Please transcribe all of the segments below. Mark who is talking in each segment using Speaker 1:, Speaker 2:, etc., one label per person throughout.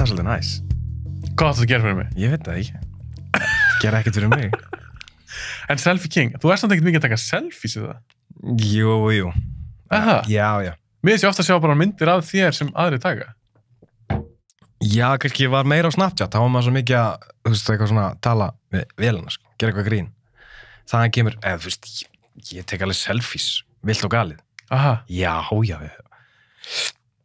Speaker 1: það svolítið næs.
Speaker 2: Hvað áttu að gera fyrir mig?
Speaker 1: Ég veit það ekki. Gera ekkert fyrir mig.
Speaker 2: En selfie king, þú ert samt ekkert mikið að taka selfies í það?
Speaker 1: Jú.
Speaker 2: Aha.
Speaker 1: Já.
Speaker 2: Mér finnst ég ofta að sjá bara myndir af þér sem aðri taka.
Speaker 1: Já, kannski ég var meira á Snapchat, þá var maður svo mikið að, þú veist, eitthvað svona tala við vélina, sko, gera eitthvað grín. Þaðan kemur, þú veist, ég tek alveg selfies, vilt og galið.
Speaker 2: Aha.
Speaker 1: Já.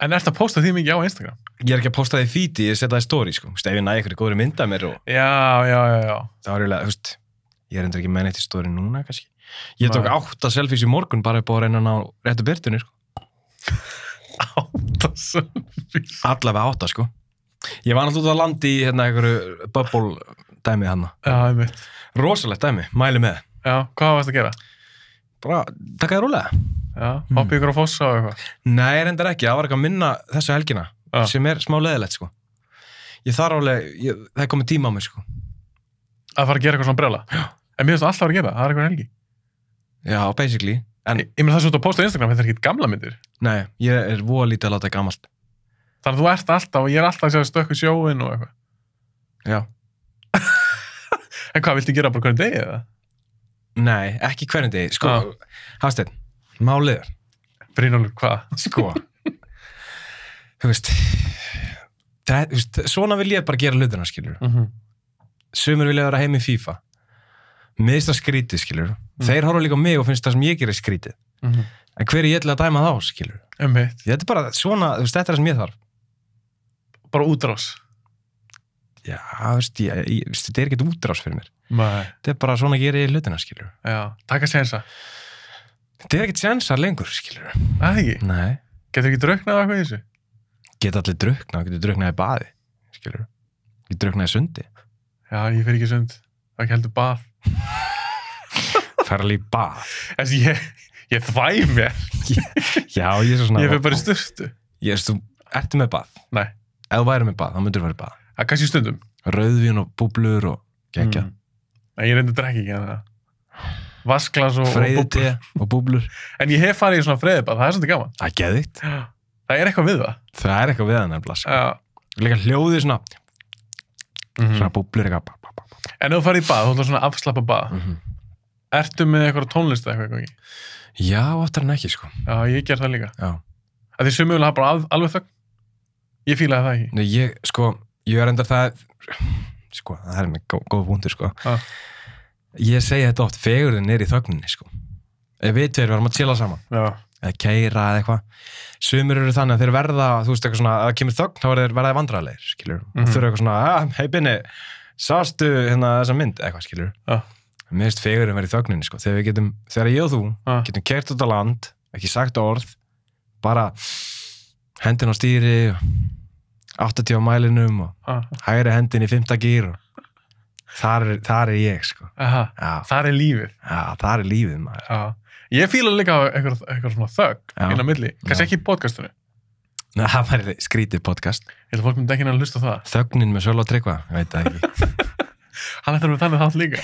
Speaker 2: En ertu að posta því mikið á Instagram?
Speaker 1: Ég er ekki að posta því feedi, ég setja það í story, sko. Þú veist, ef ég næ einhverju góðri mynd af mér og...
Speaker 2: Já.
Speaker 1: Það var eiginlega, þú veist, ég er endur ekki með neitt í story núna, kannski. Ég tók 8 selfies í morgun bara upp á að reyna að ná réttu birtunni, sko.
Speaker 2: 8 selfies?
Speaker 1: Allavega 8, sko. Ég var náttúrulega út að landi í hérna einhverju bubble dæmið hana.
Speaker 2: Já, ég veit.
Speaker 1: Rosalegt dæmi, mæli með.
Speaker 2: Já, hvað varst að gera?
Speaker 1: Bara, taka þér rólega.
Speaker 2: Já, hoppa ykkur á fossa og eitthvað.
Speaker 1: Nei, reyndar ekki, það var eitthvað að minna þessu helgina, sem er smá leiðilegt, sko. Ég þarf alveg, það er komið tíma á mig, sko.
Speaker 2: Að fara að gera eitthvað svona brjála?
Speaker 1: Já.
Speaker 2: En mér finnst alltaf að gera það er eitthvað helgi.
Speaker 1: Já, basically. En,
Speaker 2: ég meina það sem þú ert að posta á Instagram, þetta er ekkert gamla myndir.
Speaker 1: Nei, ég er voða lítið að láta gamalt.
Speaker 2: Þannig að þú ert alltaf, og ég er alltaf að sjá stökku sjóin og eitthvað.
Speaker 1: Já.
Speaker 2: En hvað, viltu gera bara hvernig degi eða?
Speaker 1: Nei, ekki hvernig degi. Sko, Hafsteinn, málið er.
Speaker 2: Brynjólfur, hvað?
Speaker 1: Sko, þú veist, svona vil ég bara gera hlutina, skilur. Sumir vilja vera heim í FIFA. Mér finnst það skrítið, skilur. Þeir horfa líka á mig og finnst það sem ég gerir skrítið. En hver er ég til að dæma þá, skilur? Þetta er bara svona, þú veist, þetta er það sem ég þarf.
Speaker 2: Bara útrás?
Speaker 1: Já, þetta er ekkert útrás fyrir mér.
Speaker 2: Nei.
Speaker 1: Þetta er bara svona gerir ég hlutina, skilur.
Speaker 2: Já, taka sénsa.
Speaker 1: Þetta er ekkert sénsar lengur, skilur.
Speaker 2: Það ekki?
Speaker 1: Nei.
Speaker 2: Getur ekki drukknað eitthvað í þessu?
Speaker 1: Geta allir drukknað, getur drukknað í baði, skilur. Getur drukknað í sundi.
Speaker 2: Já, ég fer ekki í sund. Það ekki heldur bað.
Speaker 1: Fer alveg í bað.
Speaker 2: Þessi, ég þvæ mér.
Speaker 1: Já, ég er svo svona...
Speaker 2: Ég fer bara í sturtu.
Speaker 1: Þú ertu með bað?
Speaker 2: Nei.
Speaker 1: Ef þú væri með bað, þá myndir þú fara í bað.
Speaker 2: Það kannski stundum.
Speaker 1: Rauðvín og búblur og gegja.
Speaker 2: Nei, ég reyndi að drekka ekki en það. Vasklas og
Speaker 1: freyðite og búblur.
Speaker 2: En ég hef farið í svona freyðibað, það er svolítið gaman.
Speaker 1: Það er geðvikt.
Speaker 2: Það er eitthvað við það.
Speaker 1: Það er eitthvað við það nefnilega, sko. Líka hljóðið svona, svona búblur eitthvað.
Speaker 2: En ef þú farið í bað, þú ætlar svona afslappa bað. Ertu með eitthvað tónlist eða eitthvað ekki?
Speaker 1: Já, oftar en ekki, sko.
Speaker 2: Já, ég ger það líka.
Speaker 1: Já.
Speaker 2: Að því sumir vilja hafa bara alveg þögn. Ég fílaði það ekki.
Speaker 1: Nei, ég er endar það, sko, það er með góð punktur, sko. Ég segi þetta oft, fegurðin er í þögninni, sko. Ef við tveir verðum að chilla saman. Já. Eða keyra eða eitthvað. Sumir eru þannig að þeir verða, þú veist, eitthvað svona, að það kemur þögn, þá verða þeir vandræðalegir, skilur. Og þurfa eitthvað svona, hei Binni, sástu hérna þessa mynd, eitthvað, skilur. Já. Mér finnst fegurðin verið í þögninni, sko. Þegar ég og þú getum keyrt út á land, ekki sagt orð, bara hendin á stýri, 80 á mælinum og hægri hendin í 5. gír og þar er ég, sko.
Speaker 2: Aha, þar er lífið.
Speaker 1: Já, þar er lífið, maður.
Speaker 2: Já. Ég fíla líka eitthvað svona þögn inn á milli. Kannski ekki í podcastunni.
Speaker 1: Nei, það væri skrítið podcast.
Speaker 2: Ég held að fólk myndi ekki að hlusta á það.
Speaker 1: Þögnin með Sölva Tryggva, ég veit það ekki.
Speaker 2: Hann ætlar með þannig þátt líka.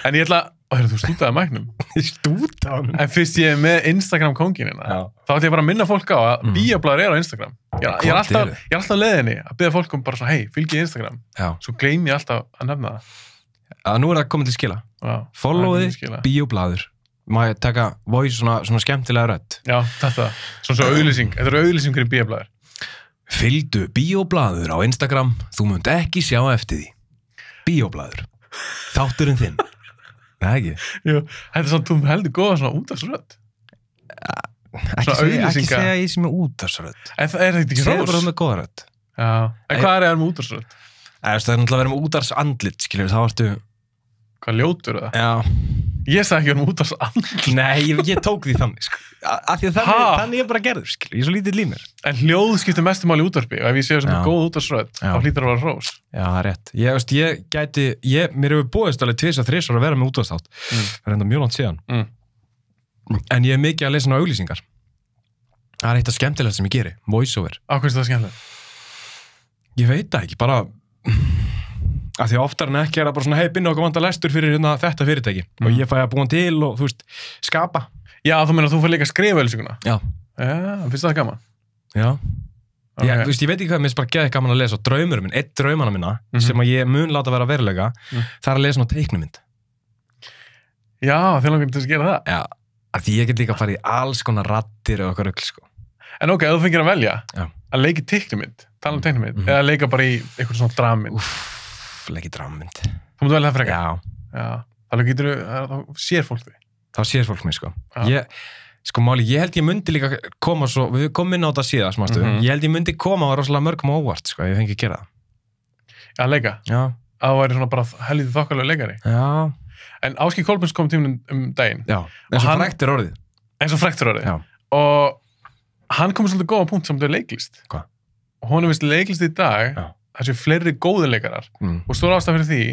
Speaker 2: En ég ætla þú stútaði mæknum.
Speaker 1: Ég stútaði hann.
Speaker 2: En fyrst ég er með Instagram kónginina, þá ætla ég bara að minna fólk á að bíoblaður er á Instagram. Ég er alltaf leiðinni að biðja fólk um bara svona, hei, fylgið Instagram. Já. Svo gleym ég alltaf að nefna það.
Speaker 1: Nú er það komið til skila. Followði bíoblaður. Má ég taka voice svona skemmtilega rödd. Já, þetta. Svona auglýsing. Þetta er auglýsing fyrir bíoblaður. Fylgdu bíoblaður á Instagram. Þú munt ekki sjá eftir því. Bíoblaður. Þátturinn þinn. Nei, ekki?
Speaker 2: Jú, þetta er svona, þú heldur góða svona útvarpsrödd.
Speaker 1: Ekki segja ég sem er útvarpsrödd.
Speaker 2: En það er þetta ekki
Speaker 1: segja bara með góða rödd.
Speaker 2: Já. En hvað er það með útvarpsrödd?
Speaker 1: Það er náttúrulega að vera með útvarpsandlit, skiljur, þá ertu...
Speaker 2: Hvað ljótur það?
Speaker 1: Já.
Speaker 2: Ég sagði ekki um útvarpsandlit.
Speaker 1: Nei, ég tók því þannig, sko. Af því að þannig ég bara gerður, skilur. Ég er svo lítið límir.
Speaker 2: En hljóð skiptir mestu máli í útvarpi og ef ég séu sem er góð útvarpsrödd, þá hlýtur að vera hrós.
Speaker 1: Já, það er rétt. Mér hefur búist alveg 2-3 að vera með útvarpsþátt. Það er enda mjög langt síðan. En ég er mikið að lesa ná auglýsingar. Það er eitt af skemmtilegt sem ég geri, voiceover.
Speaker 2: Á hvað er það skemmtilegt?
Speaker 1: Ég veit það ekki, bara af því að oftar en ekki er það bara svona, hei, Binni okkur vantar lestur fyrir þetta fyrirtæki og ég fæ að búa hann til og, þú veist, skapa.
Speaker 2: Já, þú meina að þú fyrir líka að skrifa auglýsinguna?
Speaker 1: Já.
Speaker 2: Já, finnst það gaman?
Speaker 1: Já. Þú veist, ég veit ekki hvað, mér er bara geðið gaman að lesa og draumur minn, einn draumana minna sem að ég mun láta vera veruleika það er að lesa svona teiknumynd.
Speaker 2: Já, þið langar til að gera það?
Speaker 1: Já, af því ég get líka að fara í alls konar raddir og okkar rugl, sko.
Speaker 2: En ok, ef þú fengir að velja að leika í teiknumynd, tala teiknumynd, eða leika bara í eitthvað svona drammynd.
Speaker 1: Leika í drammynd.
Speaker 2: Þú mútu velja það frekar?
Speaker 1: Já.
Speaker 2: Þá sér fólk því.
Speaker 1: Þá sér fólk mig, sko. Sko máli, ég held ég myndi líka koma svo, við komum inn á þetta síðan, smástu, ég held ég myndi koma og rosalega mörgum óvart, sko, ég fengi að gera það.
Speaker 2: Já, leika? Já. Að þú væri svona bara helvítið þokkalega leikari?
Speaker 1: Já.
Speaker 2: En Ásgeir Kolbeins kom tíminn daginn.
Speaker 1: Já, eins og frægt er orðið.
Speaker 2: Eins og frægt er orðið.
Speaker 1: Já.
Speaker 2: Og hann kom svolítið góða punkt samt við leiklist.
Speaker 1: Hvað?
Speaker 2: Og hún vist leiklist í dag, þessi fleiri góði leikarar. Og stór ástæð fyrir því,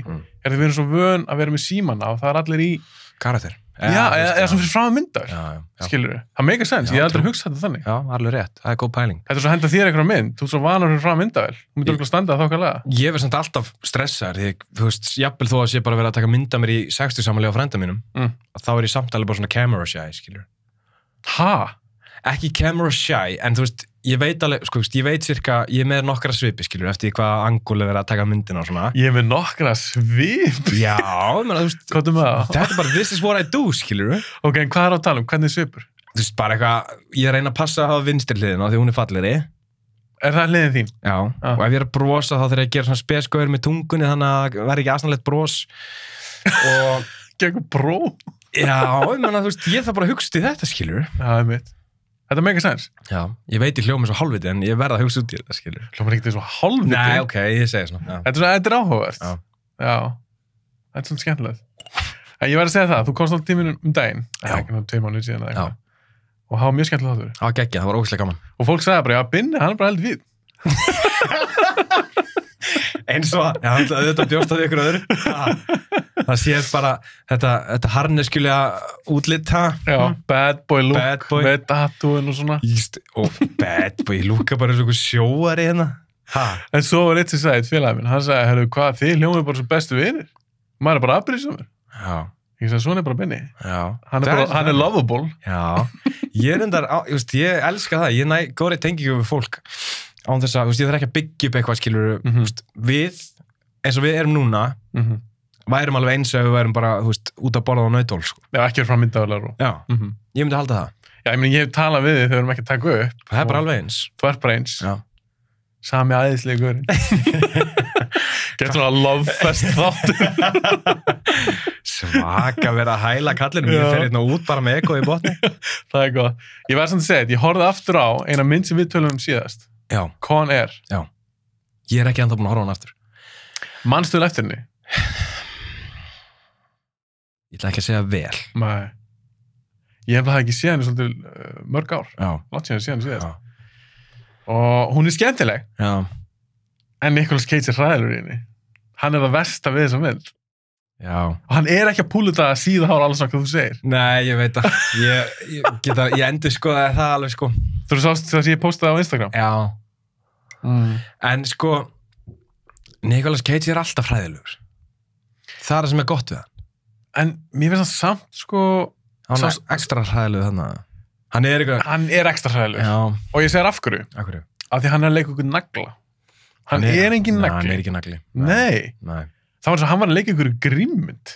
Speaker 2: er að við erum svo vön að vera með símana og það er allir í
Speaker 1: karakter.
Speaker 2: Já, eða svona fyrir fram að mynda skilur við, það make a sense, ég hef aldrei hugsað þetta þannig.
Speaker 1: Já, alveg rétt, það er góð pæling.
Speaker 2: Þetta er svo að henda þér eitthvað mynd, þú ert svo vanar fyrir fram að mynda vel, þú myndir okkur standa það þokkalega.
Speaker 1: Ég verð samt alltaf stressaður, því, þú veist, jafnvel þó að sé bara verið að taka mynda mér í 60-samali á frænda mínum, þá er ég samtalið bara svona camera shy, skilur.
Speaker 2: Ha?
Speaker 1: Ekki camera shy, en þú veist, ég veit alveg, sko, ég veit cirka, ég er með nokkra svipi, skilur, eftir hvaða angul er verið að taka myndina og svona.
Speaker 2: Ég er með nokkra svipi?
Speaker 1: Já, menn, þú veist,
Speaker 2: hvað er með það?
Speaker 1: Þetta er bara, this is what I do, skilur.
Speaker 2: Ok, en hvað er á að tala um? Hvernig svipur?
Speaker 1: Þú veist, bara eitthvað, ég reyna að passa að hafa vinstri hliðina því hún er fallegri.
Speaker 2: Er það hliðin þín?
Speaker 1: Já, og ef ég er að brosa þá þarf ég að gera svona spesgauður með tungunni þannig að verði ekki aðsannlegt bros. Og...
Speaker 2: Gegn bró?
Speaker 1: Já, menn, þú veist, ég þarf bara að hugsa til þetta, skilur.
Speaker 2: Já, ég veit. Þetta make a sense?
Speaker 1: Já, ég veit ég hljóma svo hálfviti en ég verða að hugsa út í þetta, skilur.
Speaker 2: Hljóma ekki svo hálfviti?
Speaker 1: Nei, ok, ég segi svona.
Speaker 2: Þetta er áhugavert. Já. Þetta er svona skemmtilegt. En ég verði að segja það, þú komst á tíminn daginn. Já. Ekki náttúrulega 2 mánuðir síðan eða eitthvað. Og það var mjög skemmtilegt þáttur.
Speaker 1: Það var geggjað, það var ógeðslega gaman.
Speaker 2: Og fólk sagði bara, já, Binni, hann er bara held við.
Speaker 1: Eins og, já, þetta bjóst að ykkur öðru. Það séð bara, þetta harneskjulega útlit,
Speaker 2: Já, bad boy look, með tattooin og svona.
Speaker 1: Íst, og bad boy, lúka bara eins og einhver sjóari hérna.
Speaker 2: En svo var eitt sem sagði, félagið minn, hann sagði, herru, hvað, þið hljómið bara sem bestu vinir. Maður er bara afbrýðsamur.
Speaker 1: Já.
Speaker 2: Ég sagði, svona er bara Binni.
Speaker 1: Já.
Speaker 2: Hann er lovable.
Speaker 1: Já. Ég elska það, ég næ góðri tengingu við fólk án þess að, ég þarf ekki að byggja upp eitthvað, skilur, við, eins og við erum núna, værum alveg eins ef við værum bara, út að borða á nautól, sko.
Speaker 2: Já, ekki verið frá myndaðalega.
Speaker 1: Já, ég myndi halda það.
Speaker 2: Já, ég hef talað við þið þegar við erum ekki að taka upp.
Speaker 1: Það er bara alveg eins.
Speaker 2: Þú ert bara eins.
Speaker 1: Já.
Speaker 2: Sami aðeinslegur. Gett svona lovefest þáttur.
Speaker 1: Svaka vera að hæla kallinum, ég fer hérna út bara með ekko í botni.
Speaker 2: Það er góð. Ég verði samt að segja, ég horfði aftur á eina mynd sem við tölum síðast.
Speaker 1: Já.
Speaker 2: Con Air.
Speaker 1: Já. Ég er ekki ennþá búin að horfa hann aftur.
Speaker 2: Manstu eftir henni?
Speaker 1: Ég ætla ekki að segja vel.
Speaker 2: Nei. Ég hef það ekki séð henni svolítið mörg ár.
Speaker 1: Já.
Speaker 2: Látt séð henni síðast. Já. Og hún er skemmtileg.
Speaker 1: Já.
Speaker 2: En Nicolas Cage er hræðilegur í henni. Hann er það versta við þessa mynd.
Speaker 1: Já.
Speaker 2: Og hann er ekki að púla þetta að síða hára alls hvað þú segir.
Speaker 1: Nei, ég veit það. Ég endur skoðaði það alveg, sko.
Speaker 2: Þú sást það sem ég postaði á Instagram?
Speaker 1: Já. En sko, Nicolas Cage er alltaf hræðilegur. Það er það sem er gott við hann.
Speaker 2: En mér finnst það samt, sko...
Speaker 1: Hann er ekstra hræðilegur þannig. Hann er ekstra hræðilegur.
Speaker 2: Já. Og ég segir af hverju.
Speaker 1: Af hverju?
Speaker 2: Af því hann er að leika ykkur nagla. Hann er engin nagli.
Speaker 1: Hann er ekki nagli.
Speaker 2: Nei. Það var eins og hann var að leika ykkur grimmynd.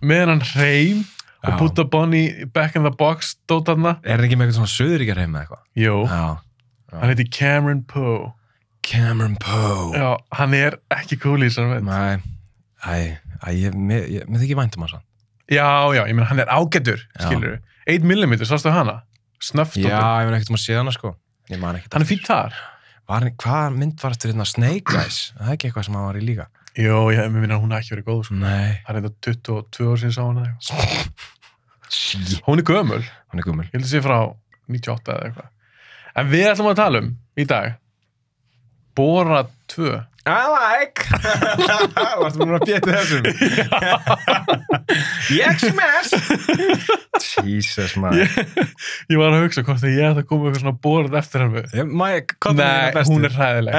Speaker 2: Meðan hann hreim og putta Bonnie back in the box dótarna.
Speaker 1: Er hann ekki með eitthvað svona söðuríkjar heim eða eitthvað?
Speaker 2: Jú. Hann heiti Cameron Poe.
Speaker 1: Cameron Poe.
Speaker 2: Já, hann er ekki cool í þessar mynd.
Speaker 1: Nei. Mér þykir vænt hann.
Speaker 2: Já, ég meina hann er ágætur, skilur við. 1 mm, sástu hana? Snöfft.
Speaker 1: Já, ég meina ekkert að sé hana, sko.
Speaker 2: Hann er fínt þar.
Speaker 1: Hvað mynd var eftir hérna Snake Eyes? Það er ekki eitthvað sem hann var í líka.
Speaker 2: Jó, ég meina hún er ekki verið góð, sko.
Speaker 1: Nei.
Speaker 2: Það er þetta 22 ár síðan sá hana eða eitthvað. Hún er gömul. Ég held að sé frá 98 eða eitthvað. En við ætlum að tala í dag Borat 2.
Speaker 1: I like! Varstu búin að bjöta þessum? Ég smash! Jesus, maður.
Speaker 2: Ég var að hugsa hvort að ég ætti að koma eitthvað svona Borat eftir hann við. Nei, hún er hræðileg.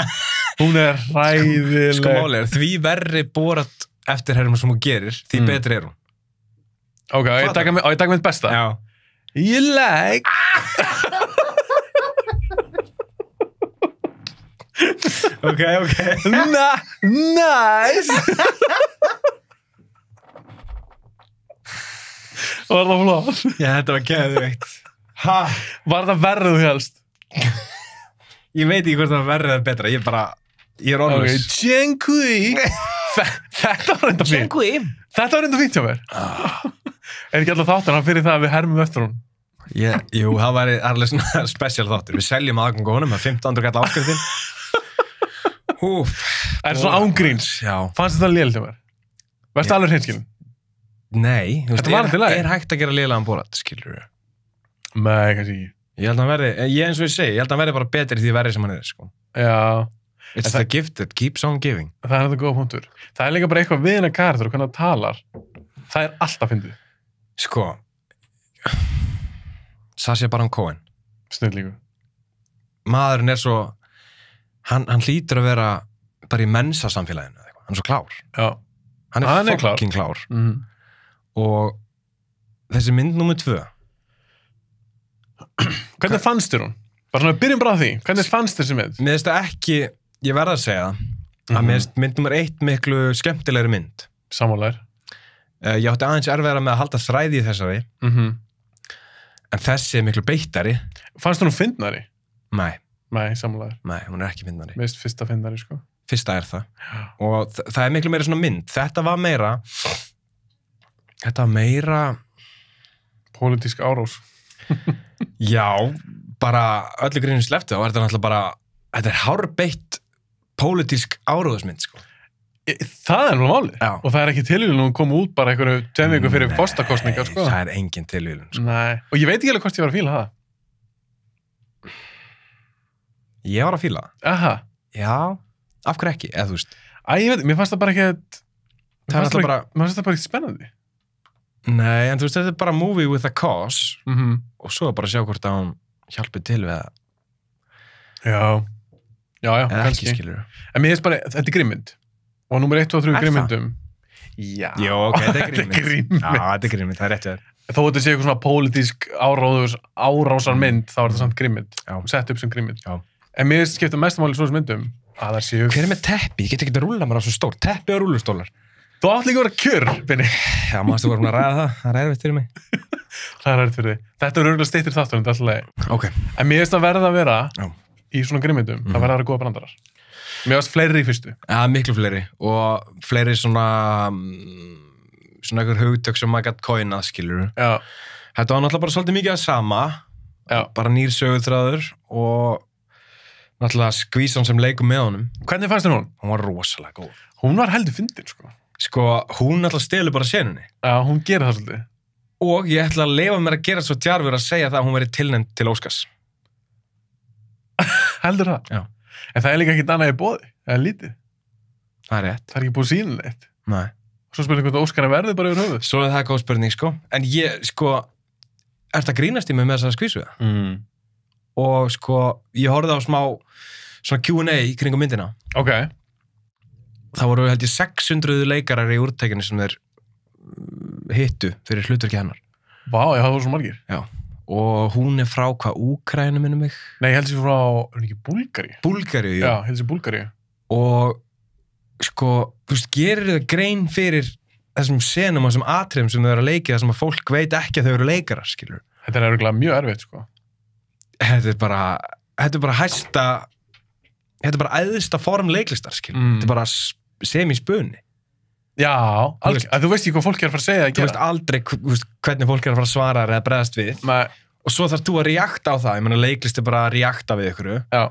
Speaker 2: Hún er hræðileg.
Speaker 1: Sko málega, því verri Borat eftirherjum sem hún gerir, því betri er hún.
Speaker 2: Ok, ég taka mitt besta.
Speaker 1: Já.
Speaker 2: You like...
Speaker 1: Ok.
Speaker 2: Nice! Var það flott?
Speaker 1: Já, þetta var geðveikt.
Speaker 2: Var það verður þú helst?
Speaker 1: Ég veit ekki hvort það verður það betra, ég er orðlaus.
Speaker 2: Tjenkui! Þetta var reynda fínt. Þetta var reynda fínt hjá mér. Er ekki alltaf þáttan að fyrir það að við hermum eftir hún?
Speaker 1: Jú, það væri alveg svona special þáttur. Við seljum aðgang á honum með 1500 kall áskriftin.
Speaker 2: Það er svona ángríns.
Speaker 1: Já.
Speaker 2: Fannst þetta lélega hjá mér? Varstu alveg hreinskilin?
Speaker 1: Nei,
Speaker 2: er
Speaker 1: hægt að gera lélegan Borat, skilur við?
Speaker 2: Nei, kannski ekki.
Speaker 1: Ég held að hann verði, eins og ég segi, ég held að hann verði bara betri því verri sem hann er, sko.
Speaker 2: Já.
Speaker 1: It's the gift that keeps on giving.
Speaker 2: Það er þetta góða punktur. Það er líka bara eitthvað við hennar karakter og hvernig það talar. Það er alltaf fyndið.
Speaker 1: Sko, Sacha Baron Cohen.
Speaker 2: Snillíku.
Speaker 1: Maðurinn er svo, hann hlýtur að vera bara í mensasamfélaginu, hann er svo klár.
Speaker 2: Já.
Speaker 1: Hann er fucking klár. Og þessi mynd númer 2.
Speaker 2: Hvernig fannst þér hún? Bara svona, byrjum bara á því. Hvernig fannst þér þessi mynd?
Speaker 1: Mér finnst það ekki, ég verð að segja að mér finnst mynd númer 1 miklu skemmtilegri mynd.
Speaker 2: Sammálaður.
Speaker 1: Ég átti aðeins erfiðara með að halda þræði í þessari. En þessi er miklu beittari.
Speaker 2: Fannst hún fyndnari?
Speaker 1: Nei,
Speaker 2: sammálaður.
Speaker 1: Nei, hún er ekki fyndnari.
Speaker 2: Mér finnst fyrsta fyndnari, sko.
Speaker 1: Fyrsta er það. Og það er miklu meira svona mynd. Þetta var meira
Speaker 2: pólitísk árás.
Speaker 1: Já, bara öllu grínum sleppti og þetta er náttúrulega bara, þetta er hárbeitt pólitísk áróðusmynd, sko.
Speaker 2: Það er náttúrulega málið. Og það er ekki tilvíðun að koma út bara einhverju 2 vikur fyrir forstakostningar, sko.
Speaker 1: Það er engin tilvíðun, sko.
Speaker 2: Nei, og ég veit ekki alveg hvort ég var að fíla það.
Speaker 1: Ég var að fíla það.
Speaker 2: Aha.
Speaker 1: Já, af hverju ekki, eða þú veist.
Speaker 2: Ég veit, mér fannst það bara ekki
Speaker 1: mér fannst
Speaker 2: það bara ekki spennandi.
Speaker 1: Nei, en þú veist, þetta er bara movie with a cause og svo bara að sjá hvort að hún hjálpi til við að
Speaker 2: Já,
Speaker 1: kannski skilur.
Speaker 2: En mér finnst bara, þetta er grimmynd og númer 1, 2 og 3 grimmyndum.
Speaker 1: Já, ok, þetta er grimmynd. Já, þetta er grimmynd, það er rétt við þér.
Speaker 2: Þó þetta sé eitthvað svona pólitísk árásarmynd, þá er þetta samt grimmynd. Sett upp sem grimmynd. En mér finnst skipta mestumáli svona myndum að það séu...
Speaker 1: Hver er með teppi? Ég get ekki að rúlla mér á svo stór. Teppi og rúllustólar.
Speaker 2: Þú átt líka að vera kjör, Binni.
Speaker 1: Já, mástu voru að ræða það. Það er erfitt fyrir mig.
Speaker 2: Það er erfitt fyrir þig. Þetta er örgulega styttir þáttur, en þetta er alltaf leið.
Speaker 1: Ok.
Speaker 2: En mér finnst að verða að vera í svona grimmyndum, það verða að vera góða brandarar. Mér finnst fleiri í fyrstu.
Speaker 1: Já, miklu fleiri. Og fleiri svona einhver hugtök sem maður gætt coinað, skilur.
Speaker 2: Já.
Speaker 1: Þetta var náttúrulega bara svolítið mikið að sama.
Speaker 2: Já.
Speaker 1: Bara nýr söguþráður og náttúrulega skvísan sem leikur með honum.
Speaker 2: Hvernig fannst þér hún?
Speaker 1: Hún var rosalega góð.
Speaker 2: Hún var heldur fyndin, sko.
Speaker 1: Sko, hún náttúrulega stelur bara senunni.
Speaker 2: Já, hún gerir það svolítið.
Speaker 1: Og ég ætla að leyfa mér að gera svo djarfur að segja það að hún verið tilnefnd til Óskars.
Speaker 2: Heldur það?
Speaker 1: Já.
Speaker 2: En það er líka ekkert annað í boði, eða lítið.
Speaker 1: Það er rétt.
Speaker 2: Það er ekki búið sýnilegt eitt.
Speaker 1: Nei.
Speaker 2: Svo spurning hvort Óskar verði bara yfir höfuð.
Speaker 1: Svo er það góð spurning, sko. En ég, sko, ert að grínast í mig með þess að skvísu það? Og sko, ég horfði á smá svona Q&A í kringum myndina.
Speaker 2: Ok.
Speaker 1: Það voru held ég 600 leikarar í úrtækinu sem þeir hittu fyrir hlutverki hennar.
Speaker 2: Vá, það voru svo margir.
Speaker 1: Já. Og hún er frá hvað, Úkraínu minnum mig?
Speaker 2: Nei, ég held sér frá, er hún ekki Búlgaríu?
Speaker 1: Búlgaríu,
Speaker 2: já. Já, held sér Búlgaríu.
Speaker 1: Og sko, þú veist, gerir það grein fyrir þessum senum og þessum atriðum sem þau eru að leiki, þessum að fólk veit ekki að þau eru leikarar, skilur.
Speaker 2: Þetta er örugglega mjög erfitt, sko.
Speaker 1: Þetta er bara hæsta, þetta er bara æðsta form leiklistar, skilur. Þetta er bara semi-spunni.
Speaker 2: Já, þú veist ekki hvað fólk er að fara að segja að gera.
Speaker 1: Þú veist aldrei hvernig fólk er að fara að svara eða bregðast við.
Speaker 2: Nei. Og
Speaker 1: svo þarf þú að reakta á það. Ég meina, leiklist er bara að reakta við ykkur.
Speaker 2: Já.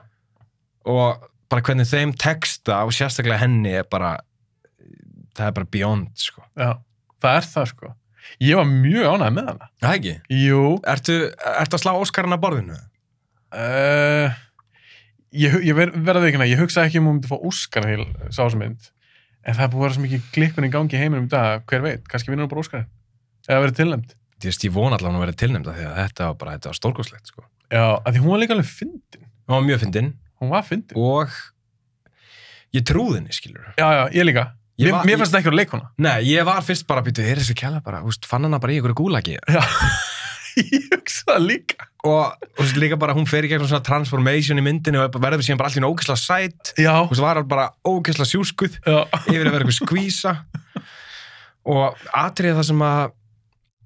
Speaker 1: Og bara hvernig þeim texta og sérstaklega henni er bara, það er bara beyond, sko.
Speaker 2: Já, það er það, sko. Ég var mjög ánægð með hana.
Speaker 1: Það ekki?
Speaker 2: Jú.
Speaker 1: Ertu að slá Óskarinn að borðinu?
Speaker 2: Ég verði ekki, ég hugsa ekki um að fá Óskarinn til sásmynd. En það er búið að vera svo mikið klikkun í gangi í heiminum í dag, hver veit, kannski vinnur hún bara Óskarinn. Eða verið tilnefnd.
Speaker 1: Ég vona allavega hún að verið tilnefnd því að þetta var stórkostlegt, sko.
Speaker 2: Já, af því hún var líka alveg fyndin.
Speaker 1: Hún var mjög fyndin.
Speaker 2: Hún var fyndin.
Speaker 1: Og ég trúði henni, skilur.
Speaker 2: Já, ég líka. Mér fannst það ekki að leika hana.
Speaker 1: Nei, ég var fyrst bara að byrja, þessi kjalla bara, fann hana bara í einhverju gúlagi.
Speaker 2: Já. Ég hugsa það líka.
Speaker 1: Og líka bara, hún fer í gegnum svona transformation í myndinu og verður síðan bara allir ógeðslega sæt.
Speaker 2: Já.
Speaker 1: Þú veist, var bara ógeðslega sjúskuð.
Speaker 2: Já.
Speaker 1: Yfir að vera eitthvað skvísa. Og atriðið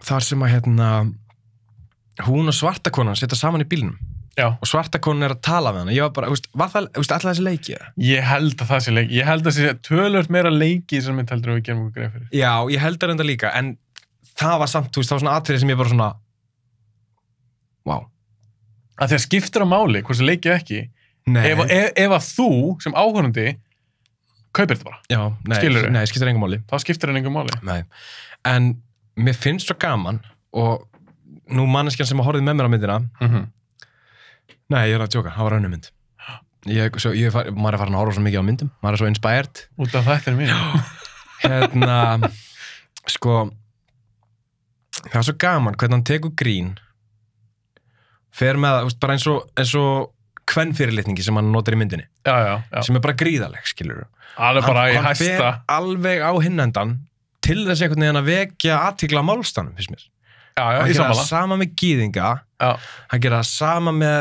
Speaker 1: þar sem að hún og svartakonan setja saman í bílnum.
Speaker 2: Já.
Speaker 1: Og svartakonan að tala við hana. Ég var bara, var það, alltaf þessi leiki?
Speaker 2: Ég held að það sé leiki. Ég held að það sé tölvöld meira leiki sem mynd heldur að við gerum okkur greið fyrir.
Speaker 1: Já, ég held að reynda líka, en það var samt, það var svona atriði sem ég bara svona vá.
Speaker 2: Að því að skiptir á máli, hversu leikið ekki, ef að þú sem áhörandi kaupir þetta bara.
Speaker 1: Já, nei, skiptir engum máli.
Speaker 2: Þá skiptir það engum máli.
Speaker 1: Nei, en mér finnst svo gaman og nú manneskjan sem horfði með mér á myndina, nei, ég er að tjóka, það var önnur mynd. Maður er farin að horfa svo mikið á myndum, maður er svo inspired.
Speaker 2: Út af þetta er
Speaker 1: mín. Sko, það er svo gaman hvernig hann tekur grín, fer með, bara eins og kvenfyrirlitningi sem hann notar í myndinni.
Speaker 2: Já.
Speaker 1: Sem er bara gríðaleg, skilur.
Speaker 2: Það er bara í hæsta.
Speaker 1: Hann fer alveg á hinnendan til þess einhvern veginn að vekja athygli á málstanum, finnst mér.
Speaker 2: Já,
Speaker 1: hann gera það sama með gýðinga, hann gera það sama með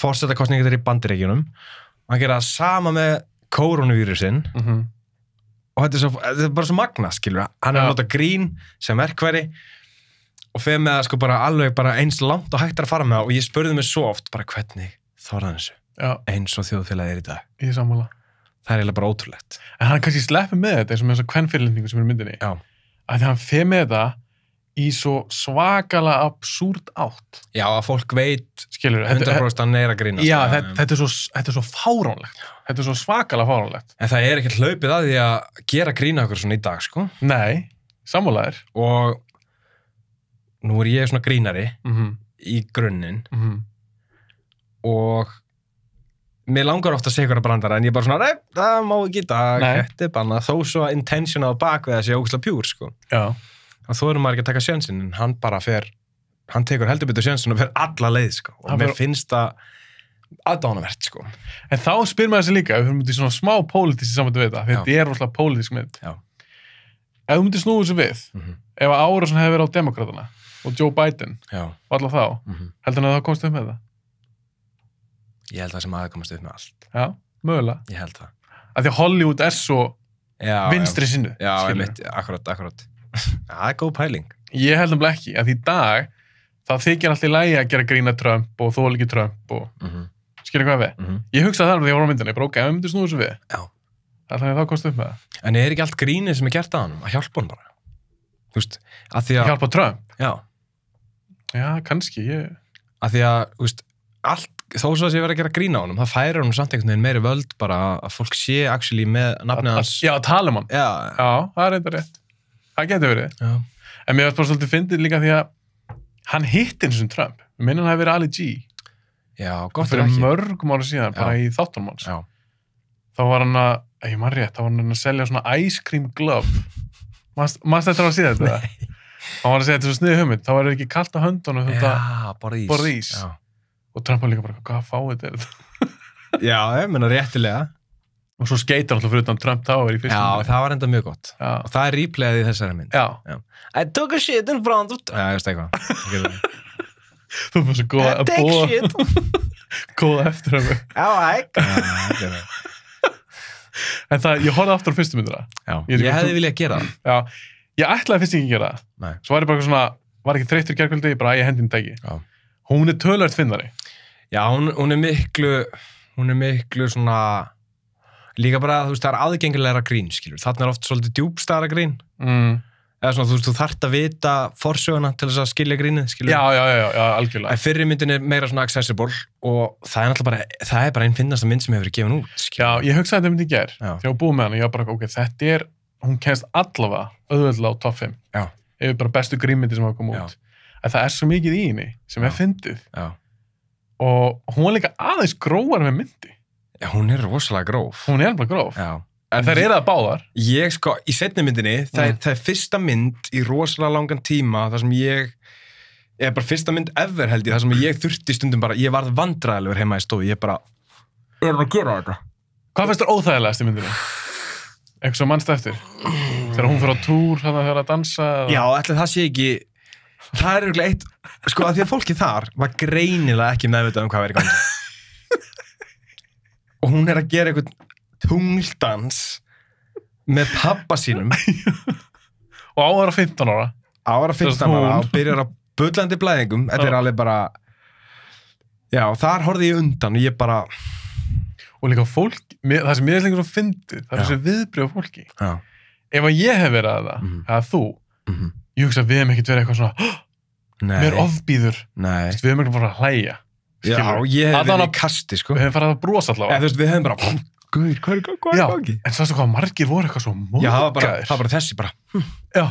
Speaker 1: forsetakostningar í Bandaríkjunum, hann gera það sama með kórónuvírusinn og þetta er bara svo magna, skilur. Hann er að nota grín sem verkværi og fer með það sko bara alveg bara eins langt og hægt að fara með það og ég spurði mig svo oft bara hvernig þorðan þessu eins og þjóðfélagið í dag.
Speaker 2: Ég sammála.
Speaker 1: Það er eiginlega bara ótrúlegt.
Speaker 2: En hann kannski sleppur með þetta eins og með þess að kvenfyrirlitningu sem er í myndinni. Já. Að því hann fer með þetta í svo svakalega absúrt átt.
Speaker 1: Já, að fólk veit
Speaker 2: 100%
Speaker 1: hann er að grínast.
Speaker 2: Já, þetta er svo fáránlegt. Þetta er svo svakalega fáránlegt.
Speaker 1: En það er ekki hlaupið að því að gera grína okkur svona í dag, sko.
Speaker 2: Nei, sammálaðir.
Speaker 1: Og nú er ég svona grínari í grunninn og mér langar ofta að segja eitthvað brandara en ég bara svona, það má ekki í dag, þetta er bannað, þó svo intentional bak við að sé ógeðslega pjúr, sko. Já. Og þó erum maður ekki að taka sjönsinn, en hann bara hann tekur heldur betur sjönsinn og fer alla leið, sko. Og mér finnst það aðdánavert, sko. En
Speaker 2: þá spyr maður þessi líka, ef við myndum svona smá pólitísk samvættu við þetta, þetta er rosalega pólitísk mynd. Já. Ef við myndum snúið þessu við, ef Árason hefði verið á Demókratana og Joe Biden, og alla þá, heldur hann að það komst upp með það?
Speaker 1: Ég held það sem aðeins komast upp með allt.
Speaker 2: Já, mögulega.
Speaker 1: Ég held það.
Speaker 2: Af því að Hollywood er svo vinstri sinnu.
Speaker 1: Já, akkurat. Það er góð pæling.
Speaker 2: Ég held um ekki, að í dag það þykir alltaf í lagi að gera grína Trump og þóla ekki Trump og skilja hvað við. Ég hugsaði það því að ég var á myndinni, bara ok, ef við myndum snúið þessu við. Já. Þannig að það komst upp með það.
Speaker 1: En er ekki allt grínið sem er gert að hann að hjálpa hann bara? Þú veist, að því að...
Speaker 2: Hjálpa Trump?
Speaker 1: Já.
Speaker 2: Já, kannski,
Speaker 1: Að því að, þú veist, allt, þó svo að sé verið að gera grína á honum, það færir honum samt einhvern veginn meiri völd bara að fólk sé actually með nafnið hans.
Speaker 2: Já, að tala um hann.
Speaker 1: Já,
Speaker 2: það er eitthvað rétt. Það getur verið. Já. En mér varst bara svolítið fyndið líka því að hann hitti eins og Trump. Við minnum hann hafi verið Ali G.
Speaker 1: Já, gott er ekki.
Speaker 2: Fyrir mörgum ára síðan, bara í þáttunum hans. Já. Þá var hann ég man rétt, þá var hann að selja svona ice cream glove. Manst þetta var að síða þetta? Nei. Hann var að segja þetta er svo sniðið hugmynd, þá var það ekki kalt á höndunum þetta borð ís. Og Trump var líka bara, hvað fáið þetta?
Speaker 1: Já, ég menna réttilega.
Speaker 2: Og svo skeitar alltaf fyrir utan Trump Tower í fyrstum.
Speaker 1: Já, það var enda mjög gott. Já. Og það er replayað í þessari mynd.
Speaker 2: Já.
Speaker 1: I took a shit in front of... Já, ég veist eitthvað.
Speaker 2: Þú var svo góð að búa. Góð eftir hann.
Speaker 1: Já,
Speaker 2: En það, ég horfði aftur á fyrstu myndina.
Speaker 1: Já, ég hefði viljað gera það.
Speaker 2: Já, ég ætlaði fyrst ekki að gera það. Nei. Svo var ég bara svona, var ekki þreyttur gærkvöldi, bara ég hendin tæki. Já. Hún er töluvert finnari. Já, hún er miklu svona, líka bara, þú veist, það er aðgengilegra grín, skilur. Þarna er oft svolítið djúpstæðara grín. Eða svona, þú veist, þú þarft að vita forsöguna til þess að skilja grínið, skilur. Já, algjörlega. En fyrri myndin er meira svona accessible og það er náttúrulega það er bara einn finnasta mynd sem hefur verið gefin út, skilur. Já, ég hugsaði þetta myndi í gær, þegar ég var búið með hana, ég var bara, ok, þetta er, hún kennst allavega auðveldlega á top 5. Já. Yfir bara bestu grínmyndi sem hafa komið út. En það er svo mikið í henni sem er fyndið. Já. Og hún var líka aðeins grófar með myndi. Já, hún er rosalega gróf. Hún er alveg gróf. Já. En þær eru það báðar. Ég sko, í seinni myndinni, það er fyrsta mynd í rosalega langan tíma, þar sem ég bara fyrsta mynd ever held ég, þar sem ég þurfti stundum bara, ég varð vandræðilegur heima í stofu, ég bara, er hann að gera þetta? Hvað finnst þér óþægilegast í myndinni? Eitthvað svo mannst eftir? Þegar hún fyrir á túr, þegar að dansa? Já, ætli það sé ekki,
Speaker 1: það er örugglega eitt, sko, að því að fólki þar var greinilega ekki meðvitað hvað var í gangi. Og hún að gera einhvern tungldans með pappa sínum.
Speaker 2: Og á að vera 15 ára.
Speaker 1: Á að vera 15 ára og byrjar að bullandi blæðingum. Þetta alveg bara, já, þar horfði ég undan og ég bara...
Speaker 2: Og líka fólk, það sem ég er lengur svo fyndið, það er þessi viðbröð af fólki.
Speaker 1: Já.
Speaker 2: Ef að ég hef verið að það, eða þú, ég hugsa að við hefum ekkert verið eitthvað svona, mér ofbýður, við hefum ekkert bara að hlæja.
Speaker 1: Já, ég hef verið í kasti, sko.
Speaker 2: Við hefum farið að brosa allavega.
Speaker 1: Þú veist, við hefum bara, guður, hvað er gangi?
Speaker 2: En sástu hvað margir voru eitthvað svo móðgæðir.
Speaker 1: Já, það var bara þessi, bara,
Speaker 2: já,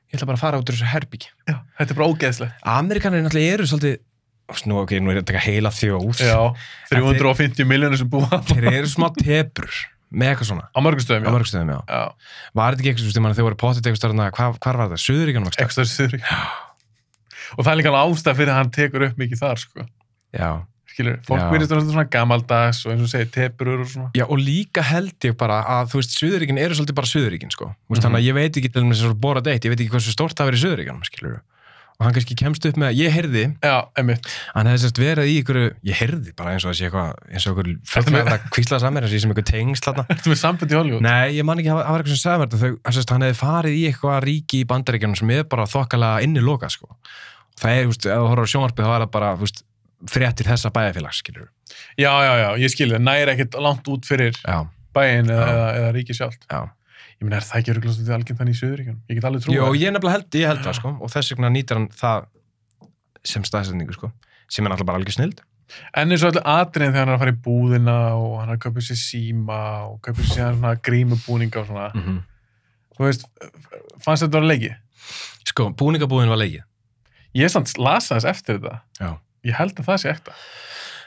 Speaker 1: ég ætla bara að fara út úr þessu herbyggi.
Speaker 2: Já, þetta er bara ógeðslegt.
Speaker 1: Amerikanar náttúrulega eru svolítið, nú er ég að taka heila þjóð.
Speaker 2: Já, 350 milljónir sem búa.
Speaker 1: Þeir eru smá tebrur með eitthvað svona.
Speaker 2: Á mörgum stöðum, já.
Speaker 1: Á mörgum stöðum, já. Var þetta ekki eitthvað, þegar voru potið eitthvað stærna, hvar var það? Suðuríkjunum?
Speaker 2: Eitthvað Suðuríkjunum. Og það er líka ástæð fyrir að hann tekur upp mikið þar, sko.
Speaker 1: Já.
Speaker 2: Skilur, fólk virðist svona gamaldags og eins og segir tebrur og svona.
Speaker 1: Já, og líka held ég bara að, þú veist, Suðuríkin eru svolítið bara Suðuríkin, sko. Þannig að ég veit ekki til þess að bora deitt, ég veit ekki hversu stórt það verið í Suðuríkjunum, skilur. Og hann kannski kemst upp með, ég heyrði, hann hefði sérst verið í ykkur, ég heyrði bara eins og það sé eitthvað, eins og ykkur fellmæða kvíslaða saman, eins og ég sem ykkur tengsl þarna.
Speaker 2: Ertu með samband í Hollywood?
Speaker 1: Nei, ég man ekki, það var eitthvað sem sagði mér þetta, hann hefði farið í eitthvað ríki í Bandaríkjunum sem er bara þokkalega innilokað, sko. Það er, þú veist, ef þú horfir á sjónvarpið, þá er það bara, þú veist, fréttir þessa bæjarfélags, skilur.
Speaker 2: Já, ég skilur, næri ekkert langt út fyrir bæinn eða ríki sjálft. Já. Ég meina, það ekki örugglega svolítið algengt þannig í Suðuríkjunum? Ég get alveg trúið.
Speaker 1: Jó, ég nefnilega held það, sko, og þess vegna nýtir hann það sem staðsetningu, sko, sem er náttúrulega bara algjör snild.
Speaker 2: En eins og allir atriðin þegar hann er að fara í búðina og hann er að kaupa sér síma og kaupa sér svona grímubúninga og svona. Þú veist, fannst þetta að vera leikið?
Speaker 1: Sko, búningabúðin var leikið.
Speaker 2: Ég samt lasa þess eftir þetta. Já. Ég held að það sé ekta.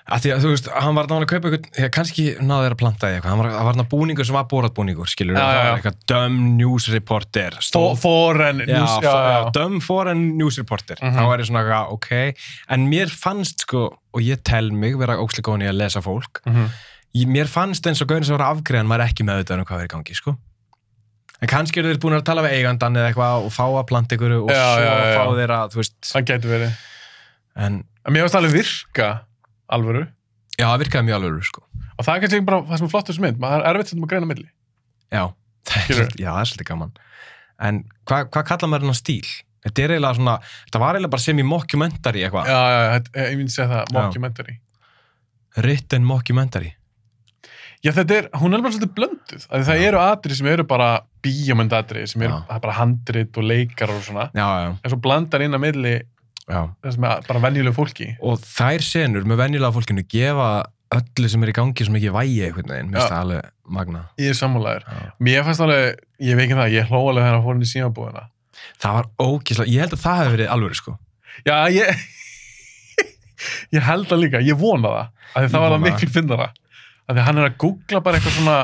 Speaker 1: Að því að, þú veist, hann var að kaupa eitthvað, kannski náði þeirra að planta í eitthvað, hann var þarna búningur sem var boratbúningur, skilur, það var eitthvað dumb news reporter.
Speaker 2: Foreign news,
Speaker 1: dumb foreign news reporter. Þá var ég svona eitthvað, ok, en mér fannst, sko, og ég tel mig vera ókslega góðan í að lesa fólk, mér fannst eins og gauðin sem var afgreiðan maður ekki meðvitað hvað er í gangi, sko. En kannski eru þeir búin að tala við eigandan eða eitthvað og fá að planta ykkur og svo fá þeirra, þú veist.
Speaker 2: Það getur verið. En mér finnst alveg virka alvöru.
Speaker 1: Já, það virkaði mjög alvöru, sko. Og
Speaker 2: það er kannski bara það sem er flott þessu mynd, maður er erfitt sem að greina milli.
Speaker 1: Já, það er svolítið gaman. En hvað kallar maður hennar stíl? Þetta er eiginlega svona, þetta var eiginlega bara semi-mockumentary eitthvað.
Speaker 2: Já, ég myndi segja það, mockumentary.
Speaker 1: Written mockumentary.
Speaker 2: Já, hún er bara svolítið blönduð. Það eru atriði sem eru bara bíómyndatriði, sem eru bara handrit og leikar og svona.
Speaker 1: Já.
Speaker 2: En svo blandar inn að milli þess með bara venjulegu fólki.
Speaker 1: Og þær senur með venjulega fólkinu gefa öllu sem er í gangi sem ekki vægi einhvern veginn. Mér finnst það alveg magna.
Speaker 2: Ég er sammálaður. Mér fannst alveg, ég veit ekki það, ég hló alveg þegar hann fór inn í símabúðina.
Speaker 1: Það var ógeðslega, ég held að það hefði verið alvöru, sko.
Speaker 2: Já, ég held það líka, ég vona það. Af því það var það miklu fyndara. Af því hann er að googla bara eitthvað svona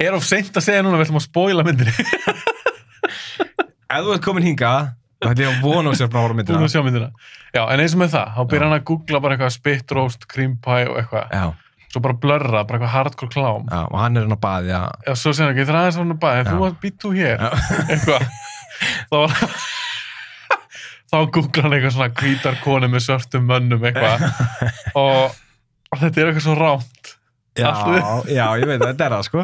Speaker 2: er of seint að segja núna, við ætlum að spoila myndinni.
Speaker 1: Ef þú ert komin hingað, þá ætlum ég að vona að sér bara að horfa myndina.
Speaker 2: Búin að sjá myndina. Já, en eins og með það, þá byrjar hann að googla bara eitthvað spit roast, cream pie og eitthvað. Já. Svo bara blurra, bara eitthvað hardcore klám.
Speaker 1: Já, og hann er hann að baði, já.
Speaker 2: Já, svo segir hann ekki, það er aðeins hann að baði, þú býtt þú hér. Eitthvað. Þá googla hann eitthvað svona hvítar konu með svörtum mönnum eitthvað. Og þetta er eitthvað svo rámt.
Speaker 1: Já, ég veit, þetta er það, sko.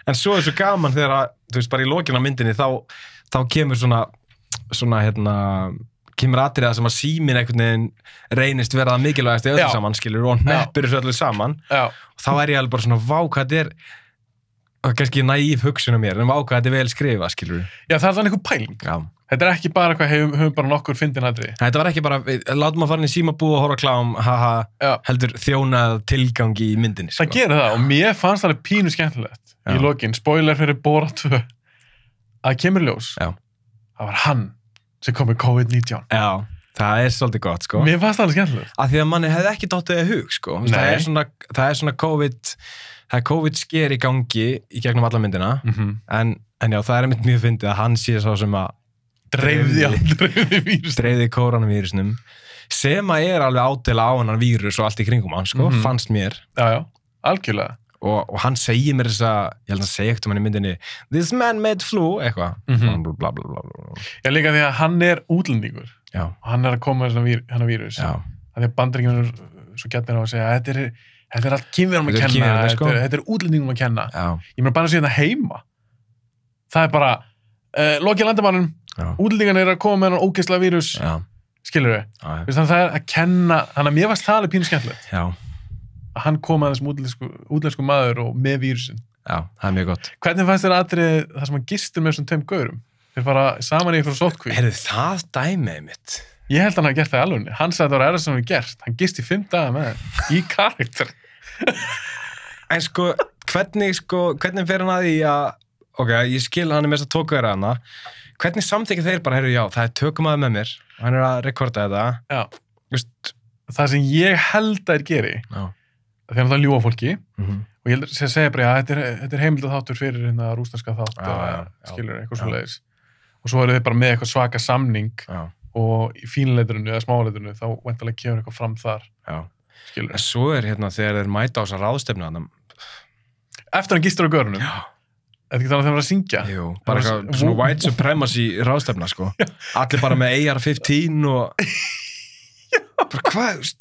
Speaker 1: En svo er svo gaman þegar að, þú veist, bara í lokinn á myndinni, þá kemur kemur atriða sem að síminn einhvern veginn reynist vera það mikilvægast í öllu saman, skilur, og hneppir þessu öllu saman. Já. Og þá er ég alveg bara svona, vá, hvað þetta er, kannski naív hugsun á mér, en vá, hvað þetta er vel skrifað, skilur. Já, það er þannig einhver pæling. Já. Þetta er ekki bara hvað höfum bara nokkur fyndin atriði. Þetta var ekki bara, látum að fara inn í símabúð og horfa klám, heldur þjónað tilgangi í myndinni. Það gerir það, og mér fannst það pínu skemmtilegt í lokin, spoiler fyrir Borat 2, að kemur ljós. Já. Það var hann sem kom með COVID-19. Já, það er svolítið gott, sko. Mér fannst það alveg skemmtilegt. Af því að manni hefði ekki dottið í hug, sko. Það er svona COVID-sker í gangi í gegnum alla myndina, en já, það er einmitt mjög fyndið að hann sé svo sem að dreifði koronavírusnum, sem að er alveg ádela á hennan vírus og allt í kringum hann, sko, fannst mér. Já, algjörlega. og hann segir mér þess að, ég held að segja ekkert hann í myndinni, this man made flu, eitthvað, bla bla bla.
Speaker 2: Já, líka því að hann útlendingur.
Speaker 1: Já.
Speaker 2: Og hann að koma með hann vírus.
Speaker 1: Já.
Speaker 2: Því að Bandaríkjunum svo gætnir á að segja, þetta allt kynverum að kenna, þetta útlendingum að kenna.
Speaker 1: Já.
Speaker 2: Ég meina bara að segja þetta heima. Það bara, lokið landamannum, útlendingarnir að koma með hann ógeðslega vírus, skilur við? Þannig að það að kenna, þannig að mér varst það alveg pínu skemmtilegt. Já. Að hann kom að þessum útlensku maður og með vírusin. Já, það er mjög gott. Hvernig fannst þér atriðið þar sem hann gistir með þessum tveim gaurum? Þeir fara saman í eitthvað sótkví. Það dæmið mitt? Ég held að hann hafi gert það í alvörunni. Hann sagði að það var erðast sem hann gert. Hann gisti 5 daga með þeim í karakter. En hvernig fer hann að því að, ok, ég skil hann með þess að tóka þér hana. Hvernig samþykja þeir bara, já, það er tökumaður með mér. Hann að rekorda þetta. Já. Það sem ég held að þeir geri, þegar það ljúga fólki, og ég held að segja bara, já, þetta er heimildað þáttur fyrir hérna rússneska þátt, skilur eitthvað svoleiðis. Og svo eru þeir bara með eitthvað svaka samning, og í fínleiturinu eða smáleiturinu, þá væntanlega kemur eitthvað fram þar. Skilur. En svo hérna þegar þeir mæta á þessa ráðstefnu, eftir hann gistur á görunum, eða ekki þannig að þeim var að syngja. Jú, bara eitthvað svona white supremacy ráðstefna, sko. Allir bara með AR-15 og bara hvað,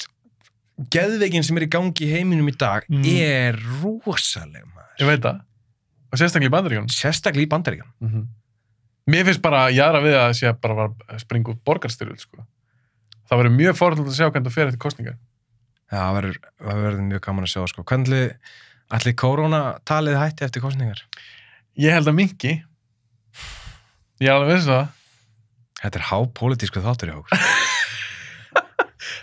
Speaker 2: geðveikin sem í gangi í heiminum í dag er rosaleg, maður. Ég veit það. Og sérstaklega í Bandaríkjunum. Sérstaklega í Bandaríkjunum. Mér finnst bara jára við að sé bara að springa út borgarstyrjöld, sko. Það verður mjög forðilegt að sjá hvernig það fer eftir kosningar. Já, það verður mjög gaman að sjá, sko. Hvernig ætli kórónatalið hætti eftir kosningar? Ég held að minnki. Ég er alveg viss það. Þetta er hápólitísku þáttur í okkur.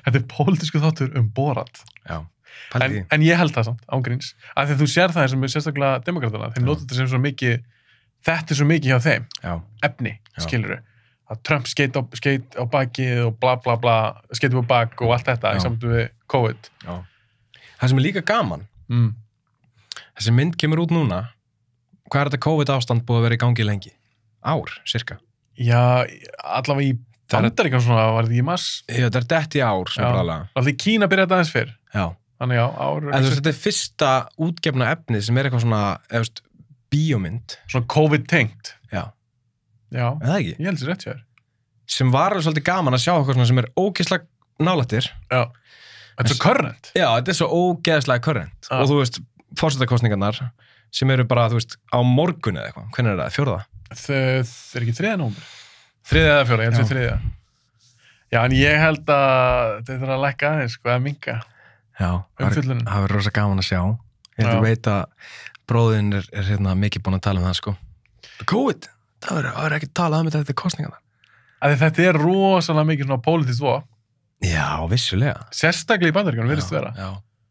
Speaker 2: Þetta er pólitísku þáttur Borat. Já. En ég held það samt, ángríns. Af því að þú sér það sem er sérstaklega demokratana. Þeir nota þetta sem svo mikið, þetta er svo mikið hjá þeim. Já. Efni, skilurðu. Að Trump skeit á bakið og bla bla bla, skeit upp á bak og allt þetta í samtum við COVID. Já. Það sem er líka gaman, þessi mynd kemur út núna, hvað er þetta COVID-ástand búið að vera í gangi lengi? Ár, cirka? Já, allavega í Bandaríkjunum svona, var þetta í mars? Já, þetta er dett í ár, sem bráðlega. Alltaf í Kína byrjaði þetta aðeins fyrr. Já. Þannig já, ár. En þetta er fyrsta útgefna efni sem er eitthvað svona, eða bíómynd. Svona COVID-tengt. Já. Já. Eða ekki? Ég held sér rétt sér. Sem var alveg svolítið gaman að sjá eitthvað svona sem er ógeðslega nálættir. Já. Þetta er svo current. Já, þetta er svo ógeðslega current. Og þú veist, forsetakosningarnar sem eru bara, þú veist, á morgun eða eitthvað. Hvernig er það? 4. Það er ekki 3. nóvember. 3. eða 4, ég held sér 3. Já, en ég held að þetta er að lækka aðeins, sko, að minka. Já, það verður rosa gaman að sjá. Ég veit að bróðinn er hérna mikið búin að tala um það, sko. COVID, það verður ekki talað um þetta kosningarnar. Þetta er rosalega mikið svona pólitískt vopn. Já, vissulega. Sérstaklega í Bandaríkjunum, virðist vera. Já.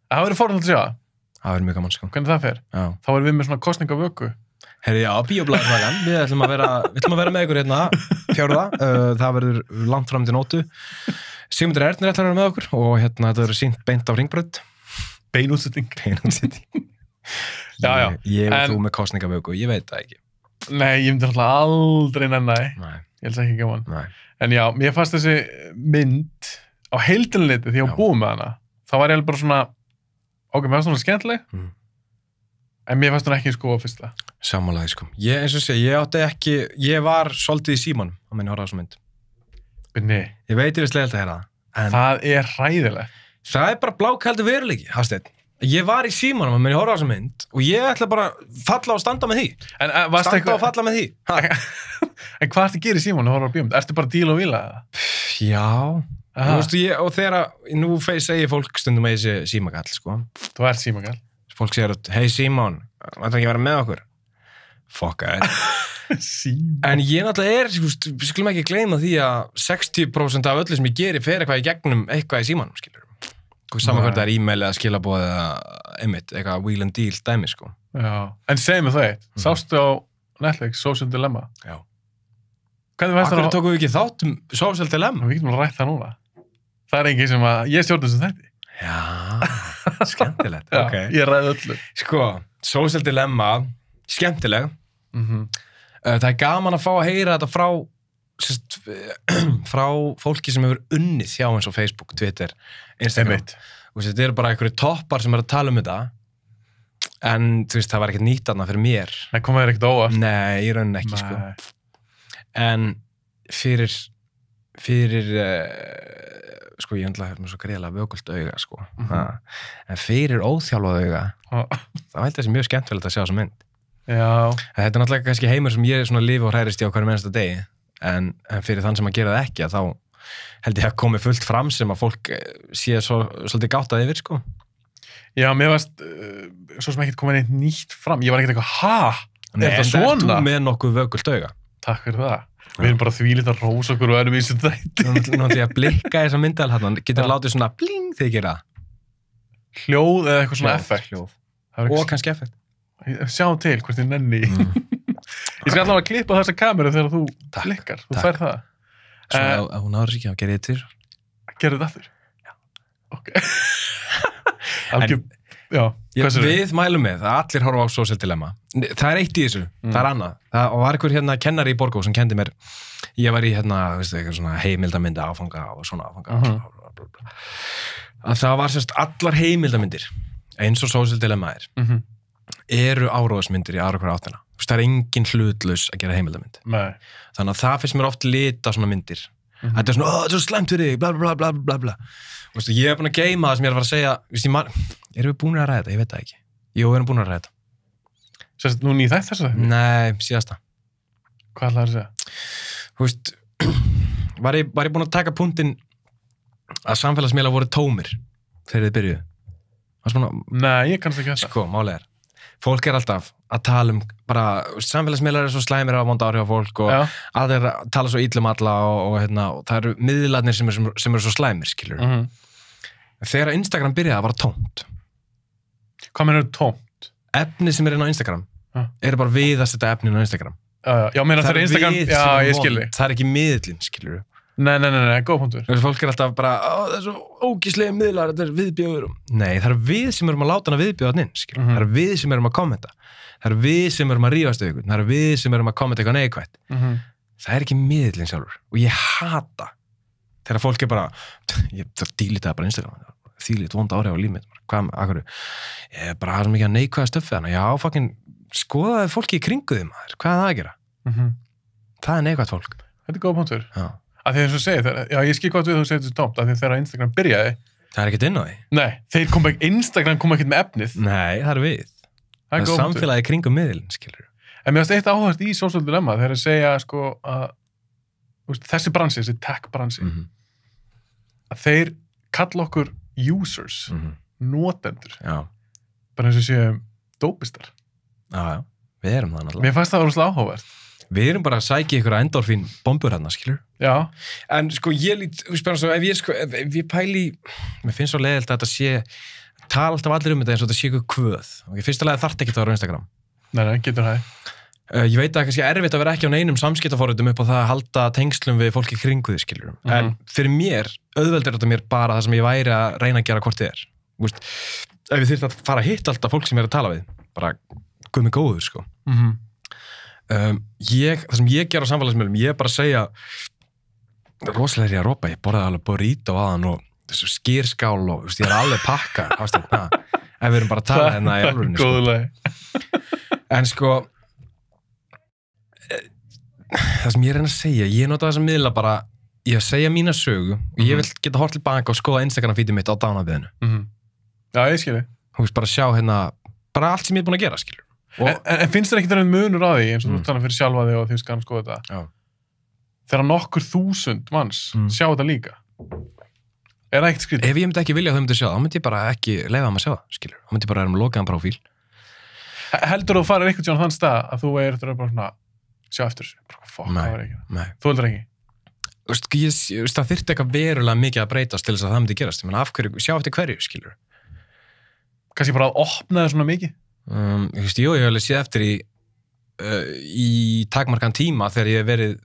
Speaker 2: Það verður fórhald að sjá það. Það verður mjög gaman, sko. Hvernig það fer? Já. Þá erum við með svona kosningavöku. Herri, já, bíóblaðsvagan, við ætlum að vera með ykkur hérna 4. Það verður langt fram til nótu. Sigmundur Ernir ætlar að vera með okkur og hérna þetta verður sýnt beint á Hringbraut. Beinútsetting. Já. Ég og þú með kosningavöku, ég veit það ekki. Nei, ég myndi alltaf aldrei nenni. Nei. Ég held ekki gaman. Nei. En já, mér fannst þessi mynd á heildinleiti því ég var búið með hana. Það var ég bara svona, ok, mér fannst hún skemmtileg. En mér fannst hún ekki sko á fyrsta. Sammálaði sko. Eins og segja, ég var svolítið í símanum á minni horfa á þessu mynd. Binni. Ég veit ég veist leiðilegt að heyra það. Það er hræðilegt. Það er bara blákaldur veruleiki, Hafsteinn. Ég var í símanum á minni horfa á þessu mynd og ég ætla bara falla og standa með því. Standa og falla með því. En hvað ertu að gera í símanum og horfa á bíómynd? Ertu bara að díla og vila það? Já. Þú veist, og þegar, nú segir fólk stundum að ég sé símakall, sko. Þú ert símakall. Fólk segir að, hei Símon, ætlar ekki að vera með okkur? Fokka þér. Símon. En ég náttúrulega við skulum ekki gleyma því að 60% af öllu sem ég geri fer eitthvað í gegnum eitthvað í Símanum, skilur. Saman hvernig það er e-mail eða skilaboð eða eitthvað wheel and deal dæmi, sko. Já. En segð mér það eitt, sástu á Netflix Social Dilemma? Já. Akkur tókum við ekki þátt Social Dilemma? Við getum alveg rætt það núna. Það er engin sem að ég stjórn þessum þætti. Já, skemmtilegt. Já, okay. Ég ræði öllu. Sko, Social Dilemma, skemmtileg. Það er gaman að fá að heyra þetta frá fólki sem hefur unnið hjá eins og Facebook, Twitter, Instagram. Þetta eru bara einhverju toppar sem er að tala um þetta
Speaker 1: En, þú veist, það var ekkert nýtt annað fyrir mér.
Speaker 2: Það kom þér ekkert óvart.
Speaker 1: Nei, í rauninni ekki, sko. En fyrir sko, ég hefði með svo greiðlega vökult auga, sko. En fyrir óþjálfað auga, þá held þessi mjög skemmtilegt að sjá þessa mynd.
Speaker 2: Já.
Speaker 1: Þetta er náttúrulega kannski heimur sem ég svona lifi og hræðist í á hverju mennsta degi, en fyrir þann sem að gera það ekki, þá held ég að komi fullt fram sem að fólk sé svolítið gáttað yfir, sko.
Speaker 2: Já, mér varst svo sem ekkert komið neitt nýtt fram. Ég var ekkert eitthvað,
Speaker 1: er þetta svona? En þú með nokkuð vökult auga?
Speaker 2: Takk fyrir það. Við erum bara þvílít að rósa okkur og erum í þessu þætti.
Speaker 1: Nú ætlum ég að blikka þessa myndal hérna. Getur látið svona bling þegar ég gera það?
Speaker 2: Hljóð eða eitthvað svona effekt.
Speaker 1: Og kannski effekt.
Speaker 2: Sjáum til hvort þið nenni. Ég skal allavega klippa þessa kameru þegar þú blikkar. Þú fær það.
Speaker 1: Svona, hún áður ekki að gera þetta fyrir.
Speaker 2: Gerðu þetta aftur?
Speaker 1: Já.
Speaker 2: Ok. Já,
Speaker 1: við mælum með að allir horfa á Social Dilemma. Það er eitt í þessu, það er annað. Það var einhver hérna kennari í Borgó sem kendi mér, ég var í hérna, veistu, eitthvað svona heimildamynda áfanga og svona áfanga. Að það var sérst allar heimildamindir, eins og Social Dilemma eru áróðsmyndir í aðra hverja áttina. Það er engin hlutlaus að gera heimildamind.
Speaker 2: Nei.
Speaker 1: Þannig að það finnst mér oft lita svona myndir. Þetta er svona, þetta er svo slæmt fyrir þig, bla bla bla bla bla. Vistu, ég búin að geyma það sem ég að fara að segja, vistu, erum við búin að ræða þetta? Ég veit það ekki. Jú, við erum búin að ræða þetta.
Speaker 2: Sérst, nú nýð þess að það?
Speaker 1: Nei, síðasta.
Speaker 2: Hvað ætlaði að segja?
Speaker 1: Þú veist, var ég búin að taka punktinn að samfélagsmiðlar voru tómir þegar þið byrjuðu?
Speaker 2: Nei, ég kannast ekki þetta.
Speaker 1: Sko, málið er. Fólk alltaf að tala bara, samfélagsmiðlar svo slæmir að vonda áhrif á fólk og aðeir tala svo illum alla og það eru miðlarnir sem eru svo slæmir, skilur. Þegar Instagram byrjaði að vara tómt.
Speaker 2: Hvað meinar tómt?
Speaker 1: Efni sem er inn á Instagram eru bara við að setja efnin á Instagram.
Speaker 2: Já, meina þegar Instagram, já, ég skilji.
Speaker 1: Það er ekki miðlinn, skilur.
Speaker 2: Nei, góð punktur.
Speaker 1: Fólk alltaf bara, það er svo ógíslega miðlar, þetta er viðbjóður. Nei, það er við sem erum að láta hana viðbjóða hann inn, skilur. Það er við sem erum að kommenta. Það er við sem erum að rífast við ykkur. Það er við sem erum að kommenta eitthvað neikvætt. Það er ekki miðlinn sjálfur. Og ég hata þegar fólk bara, það dílitaði bara Instagram. Þýlit vonda áhrif á líf mitt. Hvað, akkur, ég bara har svo mikið að neikvæða stöfið hana. Já, fucking, skoðaði fólki í kringu þig, maður. Hvað er það að gera? Það er neikvætt fólk.
Speaker 2: Þetta er góð punktur. Að því þess að segja, já, ég skil gott við þú segir þessu tómt, að því þegar Instagram byrjaði.
Speaker 1: Það er ekkert inn á því.
Speaker 2: Nei, Instagram kom ekkert með efnið.
Speaker 1: Nei, það er við. Það er samfélagi kringum miðlinn, skilur.
Speaker 2: En mér finnst eitt áhugavert í Social Dilemma þegar að segja, sko, að þessi bransi, þessi tech bransi, að þeir kalla okkur users, notendur. Já. Bara eins og séum dópistar.
Speaker 1: Já, við erum það náttúrulega.
Speaker 2: Mér fannst það rosalega áhugavert.
Speaker 1: Við erum bara að sækja ykkur endorfín bombur hérna, skilur.
Speaker 2: Já.
Speaker 1: En sko, ég ef ég pæli, mér finnst svo leiðilegt að þetta sé, tala alltaf allir þetta eins og þetta sé ykkur kvöð. Og fyrsta lagi þarf ekki að vera á Instagram.
Speaker 2: Nei, getur það.
Speaker 1: Ég veit að það er kannski erfitt að vera ekki á neinum samskiptaforritum upp á það að halda tengslum við fólki kringu þig, skilur. En fyrir mér, auðveldir þetta mér bara það sem ég væri að reyna að gera hvort þið er. Vist, ef ég þyrfti að fara að hitta alltaf fólk sem ég er að tala við, bara guð mig góður, sko. Það sem ég ger á samfélagsmiðlum, ég bara segja rosalega er ég að ropa, ég borðaði alveg burrito aðan og þessu skýrskál og ég er alveg pakka ef við erum bara að tala hérna í alvörunni, sko. En sko það sem ég er að segja, ég nota þessa miðla bara, ég segja mína sögu og ég vil geta hort til banka og skoða Instagram-feedið mitt á dánabiðinu. Já, ég skilji. Þú veist, bara sjá hérna bara allt sem ég er búin að gera, skilju.
Speaker 2: En finnst þér ekki þennan munur á því eins og þú tala fyrir sjálfa þig og því skal hann skoða þetta? Já. Þegar nokkur 1000 manns sjá þetta líka. Er það ekkert skrítið?
Speaker 1: Ef ég myndi ekki vilja að þau myndi sjá það, þá myndi ég bara ekki leyfa þeim að sjá það, skilur. Þá myndi ég bara vera með lokaðan prófíl.
Speaker 2: Heldur þú að fara eitthvað á þann stað að þú eftir að bara svona sjá eftir þessu? Nei. Þú heldur ekki?
Speaker 1: Það þyrfti eitthvað verulega mikið að breytast til þess að það myndi gerast. Ég meina, af hverju, sjá eftir hverju, skilur.
Speaker 2: Kannski bara að opna það svona mikið?
Speaker 1: Ég hef alveg séð eftir í takmarkan tíma þegar ég hef verið,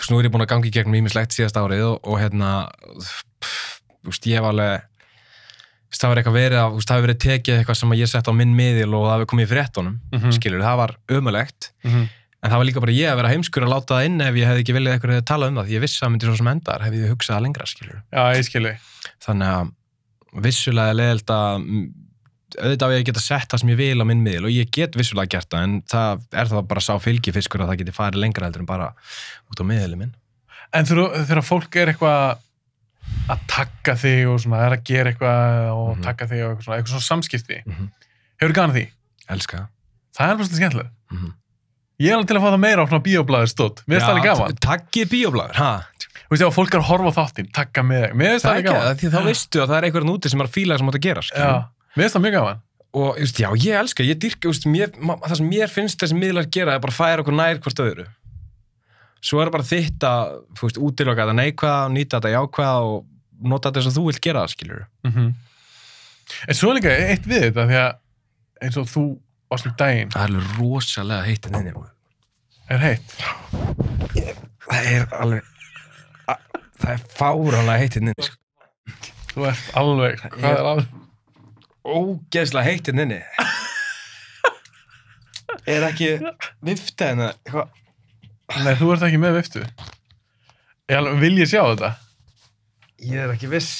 Speaker 1: nú er ég búin að gangi gegnum ýmislegt síðast árið og hérna, ég hef alveg, það var eitthvað verið það hefur verið tekið eitthvað sem ég sett á minn miðil og það hefur komið í fréttunum, skilur, það var ömurlegt, en það var líka bara ég að vera heimskur að láta það inn ef ég hefði ekki viljað eitthvað að tala um það, því ég vissi að það myndi svo sem endar, hefði ég hugsað það lengra, skilur.
Speaker 2: Já, ég skilji.
Speaker 1: Þannig að vissulega leiðilegt að auðvitað ég geta sett það sem ég vil á minn miðil og ég get vissulega gert það, en það bara sá fylgifiskur að það geti farið lengra heldur en bara út á miðilin minn.
Speaker 2: En þegar fólk eitthvað að tagga þig og svona, að gera eitthvað og tagga þig og eitthvað svona samskipti, hefur gaman að því?
Speaker 1: Elska það.
Speaker 2: Það bara svolítið skemmtilegt. Ég alveg til að fá það meira á svona bíóblaður stótt. Mér finnst það alveg gaman.
Speaker 1: Taggið bíóblaður,
Speaker 2: Þú veist, ef fólk að horfa á þáttinn, tagga með þig. Mér finnst það alveg gaman.
Speaker 1: Því þá veistu að það einhverjum úti sem að fíla sem átt að gera.
Speaker 2: Já, mér finnst það mjög gaman.
Speaker 1: Og já, ég elska, ég dýrka, það sem mér finnst þessi miðlar gera er bara að færa okkur nær hvort öðru. Svo bara þitt að, útiloka þetta neikvæða, nýta þetta jákvæða og nota þetta eins og þú vilt gera það, skilur.
Speaker 2: En svo líka eitt við þetta, því að eins og þú varst daginn.
Speaker 1: Það alveg rosalega heitt inni.
Speaker 2: Heitt?
Speaker 1: Það fáránlega heitt inni.
Speaker 2: Þú ert alveg, hvað alveg?
Speaker 1: Ógeðslega heitt inni. Ekki vifta hérna, hvað?
Speaker 2: Nei, þú ert ekki með viftu. Vil ég sjá þetta?
Speaker 1: Ég ekki viss.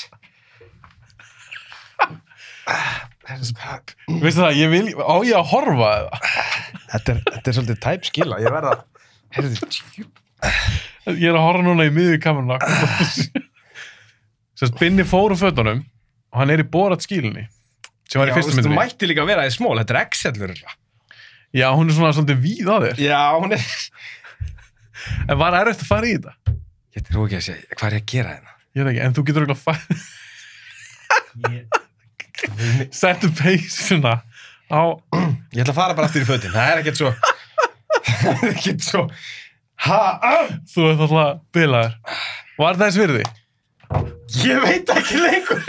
Speaker 2: Veistu það, ég að horfa það.
Speaker 1: Þetta svolítið tæpskila, ég verða
Speaker 2: Ég að horfa núna í miðju kameruna. Sérst, Binni fór úr fötunum og hann í Borat skílunni sem var í fyrstu myndinni.
Speaker 1: Þú mætti líka vera í smól, þetta Excel-ur.
Speaker 2: Já, hún svona svolítið víð á þér.
Speaker 1: Já, hún
Speaker 2: En var erfitt að fara í þetta?
Speaker 1: Ég trú ekki að segja, hvað ég að gera hérna?
Speaker 2: Ég veit ekki, en þú getur ekki að fara Settu peysuna á
Speaker 1: Ég ætla að fara bara aftur í fötin, það ekkert svo Þú
Speaker 2: ert alltaf bilaður. Var þess virði?
Speaker 1: Ég veit ekki lengur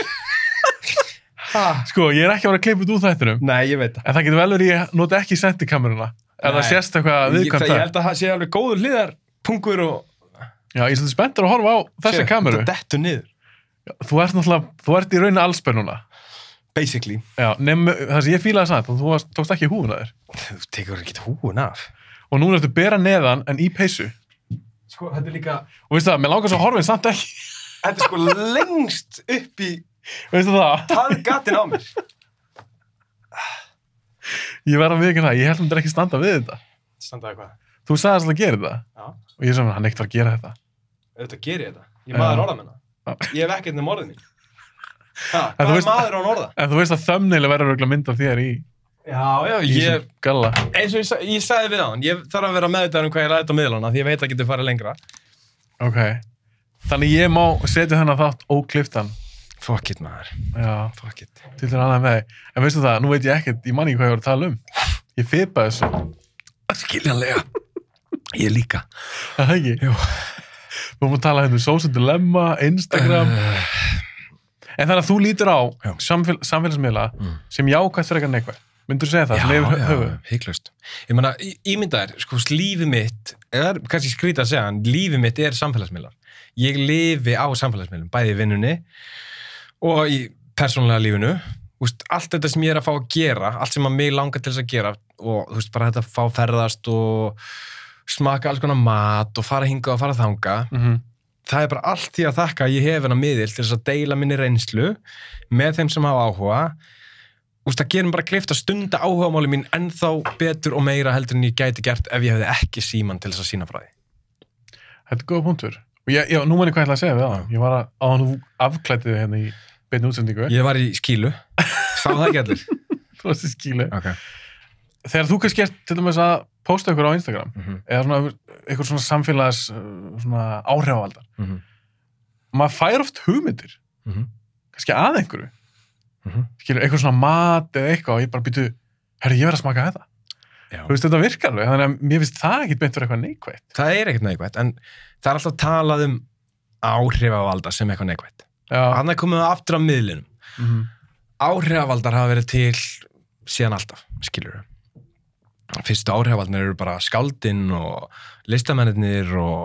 Speaker 2: Sko, ég ekki að vera að klippa út úr þættinum.
Speaker 1: Nei, ég veit það.
Speaker 2: En það getur vel verið ég nota ekki sentikameruna ef það sést eitthvað viðkvæmt
Speaker 1: það. Ég held að það sé alveg góður hliðarpungur og
Speaker 2: Já, ég er svolítið spenntur að horfa á þessa kameru.
Speaker 1: Þetta dettur niður.
Speaker 2: Já, þú ert í rauninni allsber núna.
Speaker 1: Basically.
Speaker 2: Já, það sem ég fílaði samt, þú tókst ekki húfuna þér.
Speaker 1: Þú tekur ekki húfuna af.
Speaker 2: Og núna ertu bera neðan en í peysu.
Speaker 1: Sko, þetta líka...
Speaker 2: Og veistu það, mér langar svo að horfa en samt ekki.
Speaker 1: Þetta sko lengst upp í...
Speaker 2: Veistu það?
Speaker 1: Taðgatinn á mér.
Speaker 2: Ég verð að viðurkenna það, ég held ekki standa við þetta.
Speaker 1: Standaði hvað?
Speaker 2: Þú sagðist að gera þetta.
Speaker 1: Já.
Speaker 2: Og ég sagði hann ekkert var að gera þetta.
Speaker 1: Auðvitað ger ég þetta. Ég maður orðamenn. Ég hef ekkert nefn orðin mín. Hvað er maður án orða?
Speaker 2: En þú veist að thumbnaili verður örugglega mynd af þér í...
Speaker 1: Já,
Speaker 2: ég... Galla.
Speaker 1: Eins og ég sagði við hann, ég þarf að vera meðvitaður hvað ég ræði á miðlana, því ég veit að getur farið lengra.
Speaker 2: Ok. Þannig ég má setja þennan þátt ókliftan.
Speaker 1: Fuck it, maður.
Speaker 2: Já.
Speaker 1: Fuck it.
Speaker 2: Til þér annað með þig. En veistu það, nú veit ég ekkert, ég man ekki hvað ég var að tala um. Ég fipaði þessu.
Speaker 1: Skiljanlega. Ég líka.
Speaker 2: Það ekki?
Speaker 1: Jú.
Speaker 2: Við vorum að tala hérna um Social Dilemma, Instagram. En þannig að þú lítur á samfélagsmiðla sem jákvætt fyrir eitthvað neikvætt. Myndur þú segja það?
Speaker 1: Já, hygglust. Ég meina, ímyndaðir, sko, lífið mitt, eða kannski skrítið að segja, en lífið mitt er samfélagsmiðlar. Ég lifi á samfélagsmiðlum, bæði í vinnunni og í persónulega lífinu. Allt þetta sem ég er að fá að gera, allt sem að mig langar til þess að gera og bara þetta að fá ferðast og smaka alls konar mat og fara hingað og fara þanga. Það er bara allt því að þakka að ég hef hennar miðil til þess að deila minni reynslu með þeim sem hafa áhuga. Það gerir bara kleift að stunda áhugamáli mín ennþá betur og meira heldur en ég gæti gert ef ég hefði ekki símann til þess að sýna frá því.
Speaker 2: Þetta er góða punktur. Og nú man ég hvað ég ætla að segja við það. Ég var að nú afklæddi þig hérna í beinni útsendingu.
Speaker 1: Ég var í skílu. Sá það ekki allir?
Speaker 2: Þú varst í skílu.
Speaker 1: Okay.
Speaker 2: Þegar þú kannski ert til dæmis að posta ykkur á Instagram eða svona ykkur svona samfélags svona áhrifavaldar. Maður fær oft hugmyndir. Kannski að einhverju. Skilur, eitthvað svona mat eða eitthvað og ég bara býtu, herri, ég verð að smaka þetta. Já. Þú veist, þetta virkar alveg, þannig að mér finnst það ekkert beint fyrir eitthvað neikvætt. Það er ekkert neikvætt, en það er alltaf talað um áhrifavalda sem eitthvað neikvætt. Þannig komum við aftur á miðlinum. Áhrifavaldar hafa verið til síðan alltaf, skilur. Fyrstu áhrifavaldar eru bara skáldinn og listamennirnir og...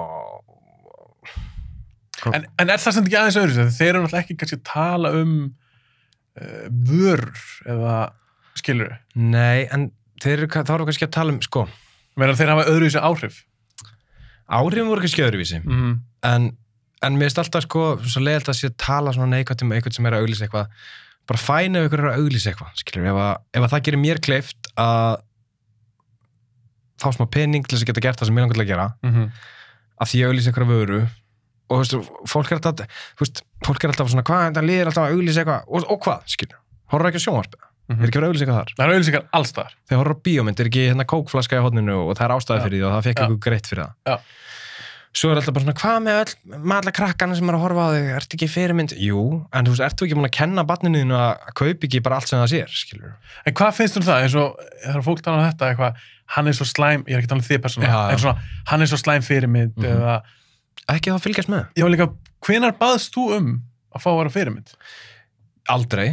Speaker 2: En er það sem ekki aðeins öðru? Þeir eru náttúrulega ekki kannski að tala um vörur eða skilur?
Speaker 1: Nei, en þá eru kannski að tala um, sko.
Speaker 2: Meðan þeir hafa öðruvísi áhrif?
Speaker 1: Áhrifin voru kannski öðruvísi. En mér finnst alltaf, sko, svo leiðilegt að sé að tala svona neikvætt um eitthvað sem er að auglýsa eitthvað bara fæna ef ykkur að auglýsa eitthvað, skilur, ef það gerir mér kleift að fá smá pening til þess að geta gert það sem mér langar til að gera, að því að auglýsa ykkur að vöru, og þú veist, fólk er alltaf svona, hvað, það liðir alltaf að auglýsa eitthvað, og hvað, skilur, horfður ekki að sjónvarpið, er ekki verið að auglýsa eitthvað þar? Það
Speaker 2: er auglýsingar alls þar.
Speaker 1: Þegar horfður á bíómynd, er ekki hérna kókflaska í horninu og það er ástæði fyrir því og það fekk ykkur greitt fyrir það.
Speaker 2: Já.
Speaker 1: Svo er alltaf bara svona, hvað með alla krakkana sem er að horfa á þig, ertu ekki fyrirmynd? Jú, en þú veist, ertu ekki múin að kenna barninu þínu að kaupa ekki bara allt sem það sér, skilur?
Speaker 2: En hvað finnst það? Eins og, þegar fólk tala um þetta, eitthvað, hann er svo slæm, ég er ekki talað um þig persónulega, en svona, hann er svo slæm fyrirmynd, eða...
Speaker 1: Ekki að fylgjast með.
Speaker 2: Já, líka, hvenær baðst þú að fá að vera fyrirmynd?
Speaker 1: Aldrei.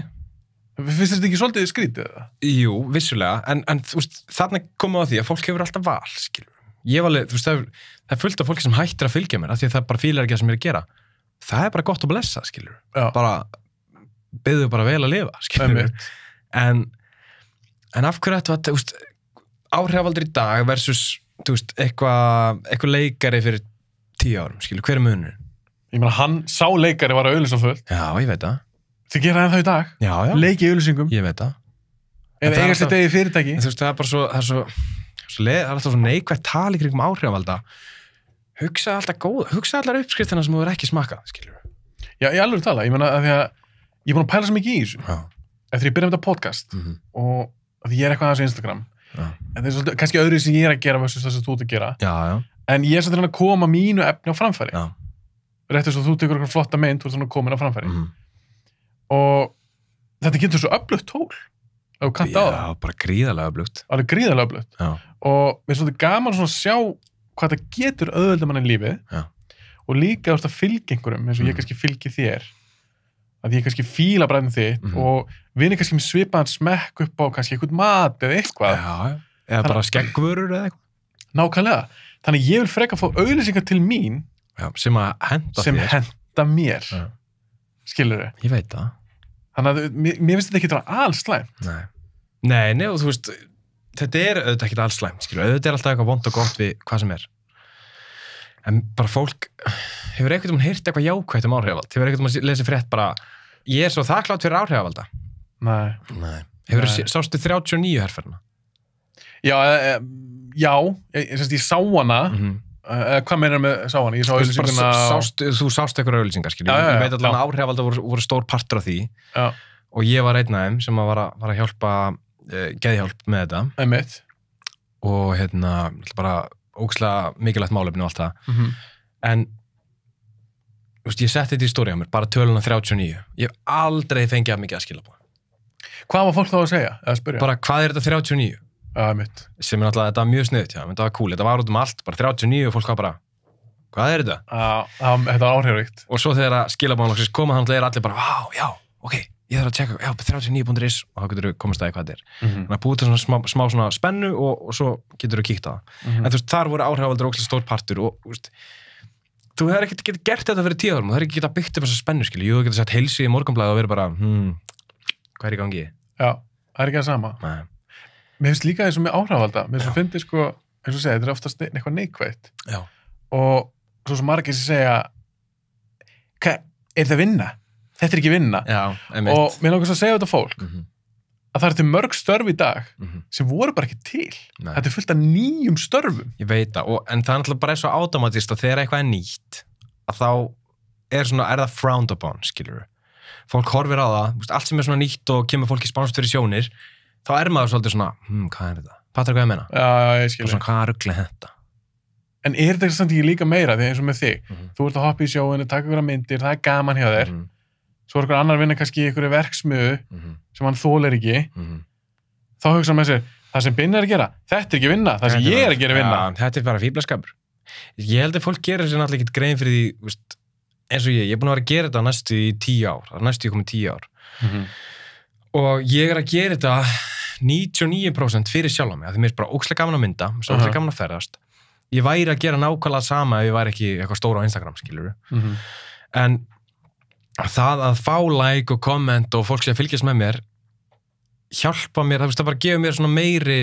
Speaker 2: Finnst þetta ekki svolítið skrítið, eða?
Speaker 1: Jú, vissulega, en þú veist, þarna komum við á því að fólk hefur alltaf val, skilur. Ég var alveg, þú veist, það er fullt af fólki sem hættir að fylgja mér, af því að það bara fílar ekki það sem ég er að gera. Það er bara gott að blessa, skilur.
Speaker 2: Já.
Speaker 1: Bara, byggðu bara vel að lifa, skilur. En af hverju þetta var, þú veist, áhrifavaldur í dag versus, þú veist, eitthvað leikari fyrir 10 árum, skilur, hver er munurinn?
Speaker 2: Ég meina, hann sá leikari var að auglýsa fullt.
Speaker 1: Já, ég veit það.
Speaker 2: Þið gera það í dag.
Speaker 1: Já.
Speaker 2: Leiki í auglýsingum.
Speaker 1: Ég veit það.
Speaker 2: Eða eigast þetta í fyrirtæki.
Speaker 1: Þú veist, það er alltaf svo neikvægt tali kringum áhrifavalda. Hugsa allar uppskriftina sem þú verður ekki smakkað, skilur.
Speaker 2: Já, ég alveg tala. Ég meina, að því að ég er búin að pæla svo mikið í þessu.
Speaker 1: Já.
Speaker 2: Eftir ég byrja með þetta podcast og að ég er eitthvað aðeins á Instagram. Já. En það er svolítið, kannski öðru sem ég er að gera versus þess að þú ert að gera.
Speaker 1: Já.
Speaker 2: En ég er svolítið að koma mínu efni á framfæri.
Speaker 1: Já.
Speaker 2: Rétt eins og þú tekur eitthvað flotta mynd, þú ert svona komin á framfæri. Og þetta getur svo öflugt tól. Já,
Speaker 1: bara gríðarlega öflugt.
Speaker 2: Alveg gríðarlega öflugt.
Speaker 1: Já.
Speaker 2: Og mér er svolítið gaman svona að sjá hvað það getur auðvelda mann í lífið.
Speaker 1: Já.
Speaker 2: Og líka þú ert að fylgja einhverjum, eins og ég kannski fylgi þér. Að ég kannski fíla bræðin þitt og vinni kannski með svipaðan smekk upp á kannski eitthvað mat eða eitthvað.
Speaker 1: Já, eða bara skeggvörur eða eitthvað.
Speaker 2: Nákvæmlega. Þannig ég vil freka að fá auglýsingar til mín
Speaker 1: sem að henda
Speaker 2: sem henda mér.
Speaker 1: Já.
Speaker 2: Skilurðu?
Speaker 1: Ég veit það.
Speaker 2: Þannig að mér finnst þetta ekki að vera alls slæmt.
Speaker 1: Nei, og þú veist, þetta er auðvitað ekki alls slæmt, skilur. Auðvitað er alltaf eitthvað vont og gott við hvað sem er. En bara fólk hefur einhvern heyrt eitthvað jákvætt um áhrifavald. Hefur einhvern lesið frétt bara, ég er svo þakklátt fyrir áhrifavalda. Nei. Sástu 39 herferðina? Já,
Speaker 2: ég sá hana. Hvað meinar með sá hana? Ég sá auðlýsinguna...
Speaker 1: Þú sást eitthvað auðlýsingar, skilur. Ég veit allavega að áhrifavalda voru stór partur af því.
Speaker 2: Já.
Speaker 1: Og ég var einn af þeim sem var að hjálpa geðhjálp með þetta.
Speaker 2: Einmitt.
Speaker 1: Og bara ógeðslega mikilvægt málefni og allt það. En þú veist, ég setti þetta í stóri á mér, bara töluna 39. Ég hef aldrei fengið að mikið að skila búið.
Speaker 2: Hvað var fólk þá að segja? Eða spyrja?
Speaker 1: Bara, hvað er þetta 39?
Speaker 2: Já, einmitt.
Speaker 1: Sem er náttúrulega, þetta var mjög sniðut, já, þetta var cool. Þetta var út allt, bara 39 og fólk var bara, hvað er þetta?
Speaker 2: Þetta var áhrifaríkt.
Speaker 1: Og svo þegar að skilabóðan loksins koma, þannig að allir bara, vá, já, ok, ég þarf að tjekka, já, 39.is og þá getur þú komast að hvað þetta er. Þannig að búið til smá svona spennu og svo getur þú kíkt á það. En þú veist, þar voru áhrifavaldur ógeðslega stór partur og þú hefur ekkert getið gert þetta fyrir 10 árum og það er ekki getað byggt upp þessa spennu, skilju. Jú, þú getur sett heilsi í Morgunblaðið og verið bara, hvað er í gangi?
Speaker 2: Já, það er ekki það sama.
Speaker 1: Nei.
Speaker 2: Mér finnst líka eins og með áhrifavalda, mér finnst fyndið sko, eins og segja, þetta er oftast eitthvað neikvætt.
Speaker 1: Já.
Speaker 2: Og svo sem margir sem segja, er það vinna? Þetta er ekki vinna.
Speaker 1: Já, einmitt.
Speaker 2: Og mér langar svo að segja þetta fólk, að það er til mörg störf í dag sem voru bara ekki til.
Speaker 1: Nei.
Speaker 2: Þetta er fullt af nýjum störfum.
Speaker 1: Ég veit það, en það er náttúrulega bara svo automatist að þegar eitthvað er nýtt, að þá er það frowned upon, skilur. Fólk horfir á það, allt sem er svona nýtt og kemur fólki spánst fyrir sjónir, þá er maður svolítið svona, hvað er þetta? Fattar hvað ég meina?
Speaker 2: Já, ég skilur.
Speaker 1: Og svona, hvað rugl er þetta?
Speaker 2: En er þetta samt ekki líka meira, því eins og með þig? Þú ert að hoppa í sjóinu, taka ykkur myndir, það er gaman hjá þér. Svo er ykkur annar vinna kannski í ykkur verksmiðu sem hann þolir ekki. Þá hugsa hann með sér, það sem Binni er að gera, þetta er ekki vinna, það sem ég er að gera vinna.
Speaker 1: Ja, þetta er bara fíblaskapur. Ég held að fólk gerir sér náttúrulega ekki grein fyrir því, eins og ég er búin að vera að gera þetta næstu í 10 ár, næstu ég komið 10 ár. Og ég er að gera þetta 99% fyrir sjálf á mig, af því mér er bara ógeðslega gaman að mynda, svo ógeðslega gaman að ferðast. Ég væri að gera nákvæmlega sama ef ég væri ekki eitthvað stóra á Instagram, skilurðu. En það að fá like og komment og fólk sem fylgjast með mér hjálpa mér, það bara gefa mér svona meiri,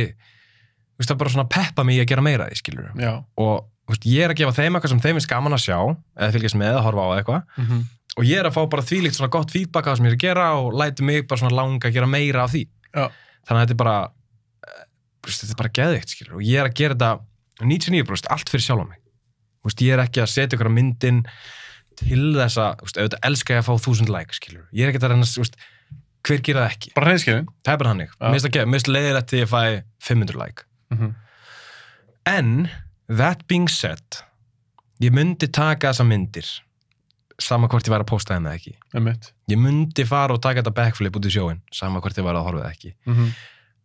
Speaker 1: það bara svona peppa mig í að gera meira því, skilurðu.
Speaker 2: Já.
Speaker 1: Og ég er að gefa þeim eitthvað sem þeim er gaman að sjá, eða fylgjast með, eða horfa á eitthvað. og ég að fá bara þvílíkt svona gott feedback á það sem ég að gera og læti mig bara svona langa að gera meira af því.
Speaker 2: Já.
Speaker 1: Þannig að þetta er bara geðveikt, skilur, og ég að gera þetta 99% allt fyrir sjálf á mig. Ég ekki að setja ykkur myndin til þess að, auðvitað elska ég að fá 1000 like, skilur. Ég ekki að reyna, hver gera það ekki?
Speaker 2: Bara hreinskilin?
Speaker 1: Það bara hannig. Mér finnst leiðilegt þegar ég fæ 500 like. En, that being said, ég myndi taka þessa myndir, sama hvort ég væri að posta þeim eða ekki. Ég myndi fara og taka þetta backflip út í sjóin, sama hvort ég væri að horfa eða ekki.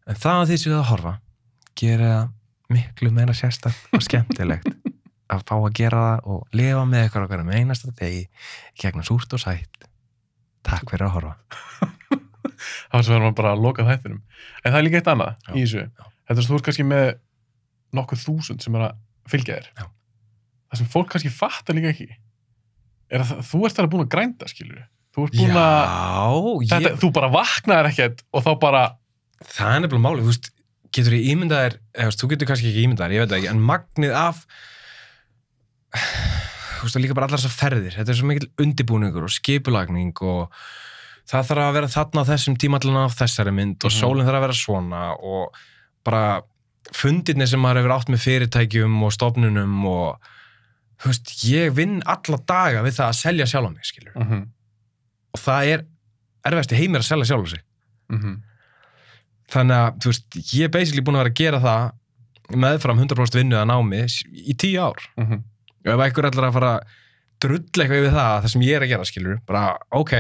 Speaker 1: En það að því sem ég að horfa, gera það miklu meira sérstakt og skemmtilegt að fá að gera það og lifa með ykkur okkar með einasta degi gegnum súrt og sætt. Takk fyrir að horfa.
Speaker 2: Það var svo verður maður bara að loka þættinum. En það er líka eitt annað í þessu. Þetta er þú ert kannski með nokkuð 1000 sem að fylgja þér.
Speaker 1: Já.
Speaker 2: Það sem fólk kannski fattar líka ekki er að þú ert þar búin að grænda, skilur. Þú ert búin að... Þú bara vaknaðir ekkert og þá bara...
Speaker 1: Það er nefnilega málið, getur ég ímyndaðir, þú getur kannski ekki ímyndaðir, ég veit ekki, en magnið af líka bara allar þessar ferðir, þetta er svo mikil undirbúningur og skipulagning og það þarf að vera þarna á þessum tíma allan á þessari mynd og sólin þarf að vera svona og bara fundirnir sem maður hefur átt með fyrirtækjum og stofnunum og ég vinn alla daga við það að selja sjálf á mig, skilur. Og það er erfiðast í heimir að selja sjálf á sig. Þannig að, ég er basically búin að vera að gera það meðfram 100% vinnu að námi í 10 ár. Og ef einhver ætlar að fara að drulla eitthvað yfir það sem ég er að gera, skilur, bara, ok,